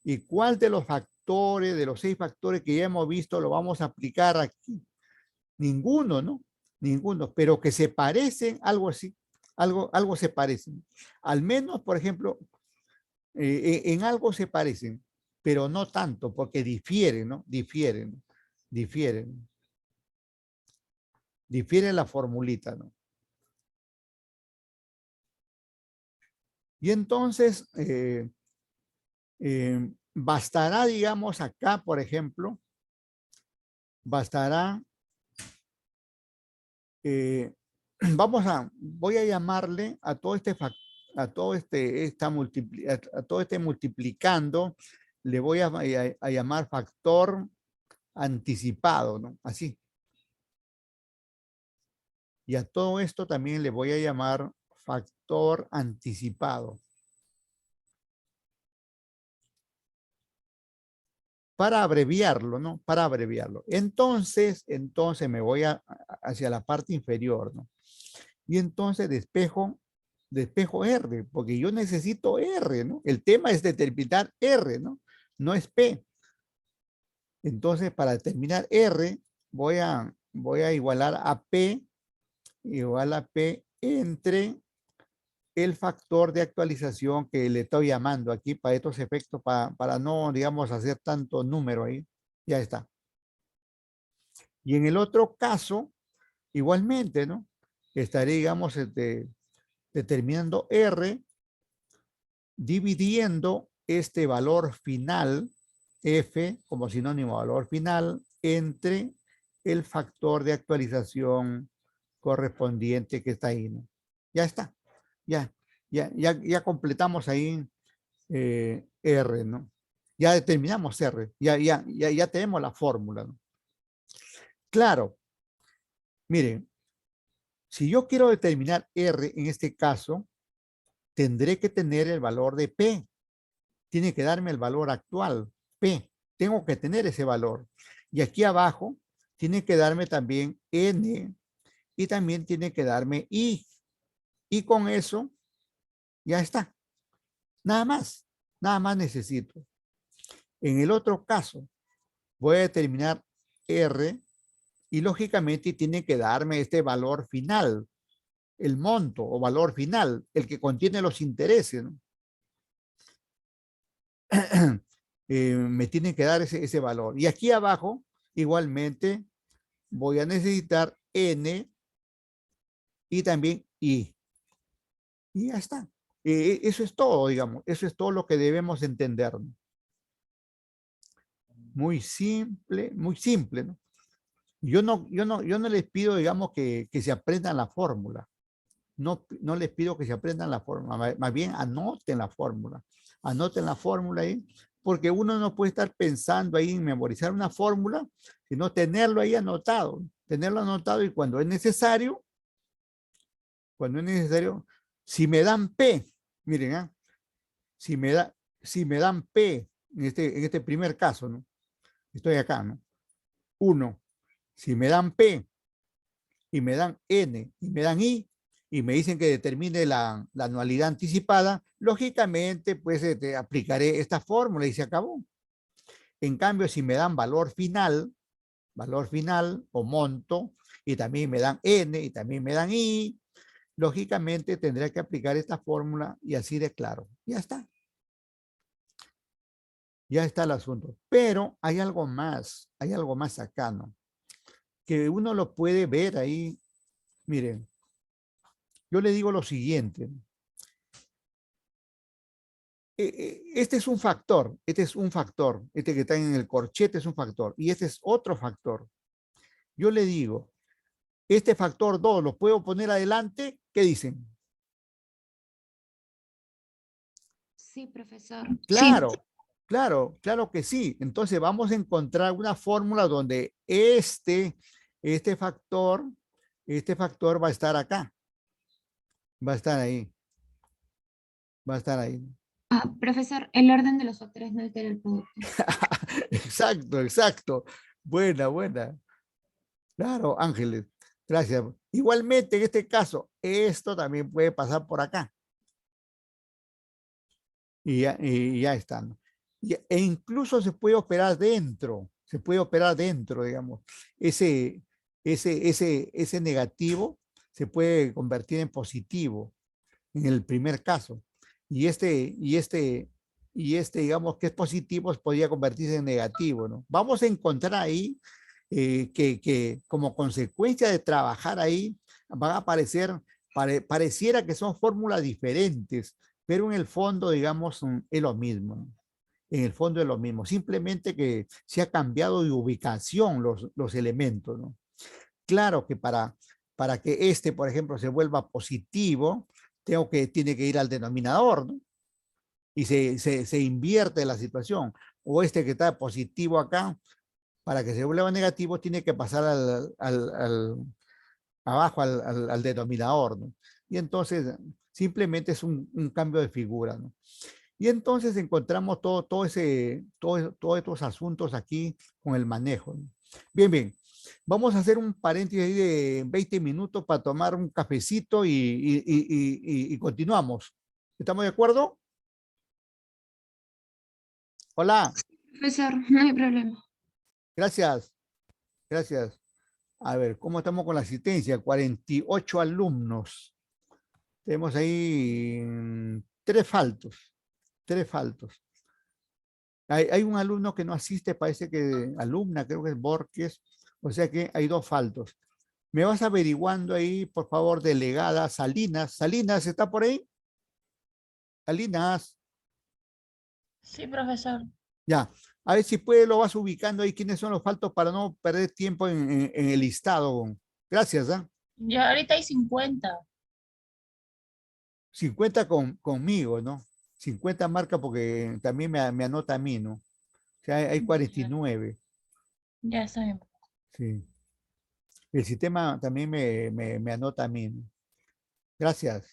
¿y cuál de los factores, de los 6 factores que ya hemos visto, lo vamos a aplicar aquí? Ninguno, ¿no? Ninguno, pero que se parecen, algo así, algo se parecen. Al menos, por ejemplo, en algo se parecen, pero no tanto, porque difieren, ¿no? Difieren la formulita, ¿no? Y entonces, bastará, digamos, acá, por ejemplo, bastará, voy a llamarle a todo este factor, a todo este multiplicando, le voy a llamar factor anticipado, ¿no? Así. Y a todo esto también le voy a llamar factor anticipado. Para abreviarlo, ¿no? Para abreviarlo. Entonces me voy hacia la parte inferior, ¿no? Y entonces despejo R, porque yo necesito R, ¿no? El tema es determinar R, ¿no? No es P. Entonces, para determinar R, voy a igualar a P, igual a P entre el factor de actualización que le estoy llamando aquí para estos efectos, para no, digamos, hacer tanto número ahí. Ya está. Y en el otro caso, igualmente, ¿no? Estaré, digamos, determinando R, dividiendo este valor final, F, como sinónimo de valor final, entre el factor de actualización correspondiente que está ahí, ¿no? Ya está. Ya completamos ahí R, ¿no? Ya determinamos R, ya tenemos la fórmula, ¿no? Claro, miren, si yo quiero determinar R en este caso, tendré que tener el valor de P. Tiene que darme el valor actual, P. Tengo que tener ese valor. Y aquí abajo tiene que darme también N y también tiene que darme I. Y con eso ya está. Nada más necesito. En el otro caso, voy a determinar R y lógicamente tiene que darme este valor final, el monto o valor final, el que contiene los intereses, ¿no? Me tiene que dar ese valor. Y aquí abajo, igualmente, voy a necesitar N y también I. Y ya está. Eso es todo, digamos. Eso es todo lo que debemos entender, ¿no? Muy simple, ¿no? Yo no les pido, digamos, que se aprendan la fórmula. No les pido que se aprendan la fórmula, más bien anoten la fórmula. Anoten la fórmula ahí, porque uno no puede estar pensando ahí en memorizar una fórmula, sino tenerlo ahí anotado. Tenerlo anotado y cuando es necesario, si me dan P, miren, ¿eh? Si me dan P en este primer caso, ¿no? Estoy acá, ¿no? 1. Si me dan P y me dan N y me dan I y me dicen que determine la anualidad anticipada, lógicamente pues aplicaré esta fórmula y se acabó. En cambio, si me dan valor final o monto y también me dan N y también me dan I, lógicamente tendré que aplicar esta fórmula y así de claro. Ya está. Ya está el asunto. Pero hay algo más acá, ¿no? Que uno lo puede ver ahí. Miren, yo le digo lo siguiente. Este es un factor, este que está en el corchete es un factor y este es otro factor. Yo le digo, este factor 2 lo puedo poner adelante, ¿qué dicen? Sí, profesor. Claro, Sí. Claro, claro que sí. Entonces vamos a encontrar una fórmula donde este factor, este factor va a estar acá, va a estar ahí, va a estar ahí. Ah, profesor, el orden de los factores no altera el producto. Exacto, exacto. Buena, buena. Claro, Ángeles, gracias. Igualmente, en este caso, esto también puede pasar por acá. Y ya están. E incluso se puede operar dentro, digamos. Ese, ese negativo se puede convertir en positivo en el primer caso. Y digamos, que es positivo, podría convertirse en negativo, ¿no? Vamos a encontrar ahí que como consecuencia de trabajar ahí, van a aparecer, pareciera que son fórmulas diferentes, pero en el fondo, digamos, es lo mismo, ¿no? En el fondo es lo mismo, simplemente que se ha cambiado de ubicación los elementos, ¿no? Claro que para que este, por ejemplo, se vuelva positivo, tiene que ir al denominador, ¿no? Y se invierte la situación. O este que está positivo acá, para que se vuelva negativo, tiene que pasar abajo al denominador, ¿no? Y entonces simplemente es un cambio de figura, ¿no? Y entonces encontramos todos estos asuntos aquí con el manejo, ¿no? Bien, bien. Vamos a hacer un paréntesis ahí de 20 minutos para tomar un cafecito y continuamos. ¿Estamos de acuerdo? Hola, Profesor, no hay problema. gracias, gracias. A ver, ¿cómo estamos con la asistencia? 48 alumnos. Tenemos ahí tres faltos, tres faltos. Hay un alumno que no asiste, parece que alumna, creo que es Borges, o sea que hay dos faltos. ¿Me vas averiguando ahí, por favor, delegada Salinas? Salinas, ¿está por ahí? Salinas, Sí, profesor. ya. A ver si puede, lo vas ubicando ahí quiénes son los faltos para no perder tiempo en el listado. Gracias, ¿ah? Ya ahorita hay 50. 50 conmigo, ¿no? 50 marca porque también me anota a mí, ¿no? O sea, hay Ya, 49. ya está bien. Sí. El sistema también me anota a mí, ¿no? Gracias.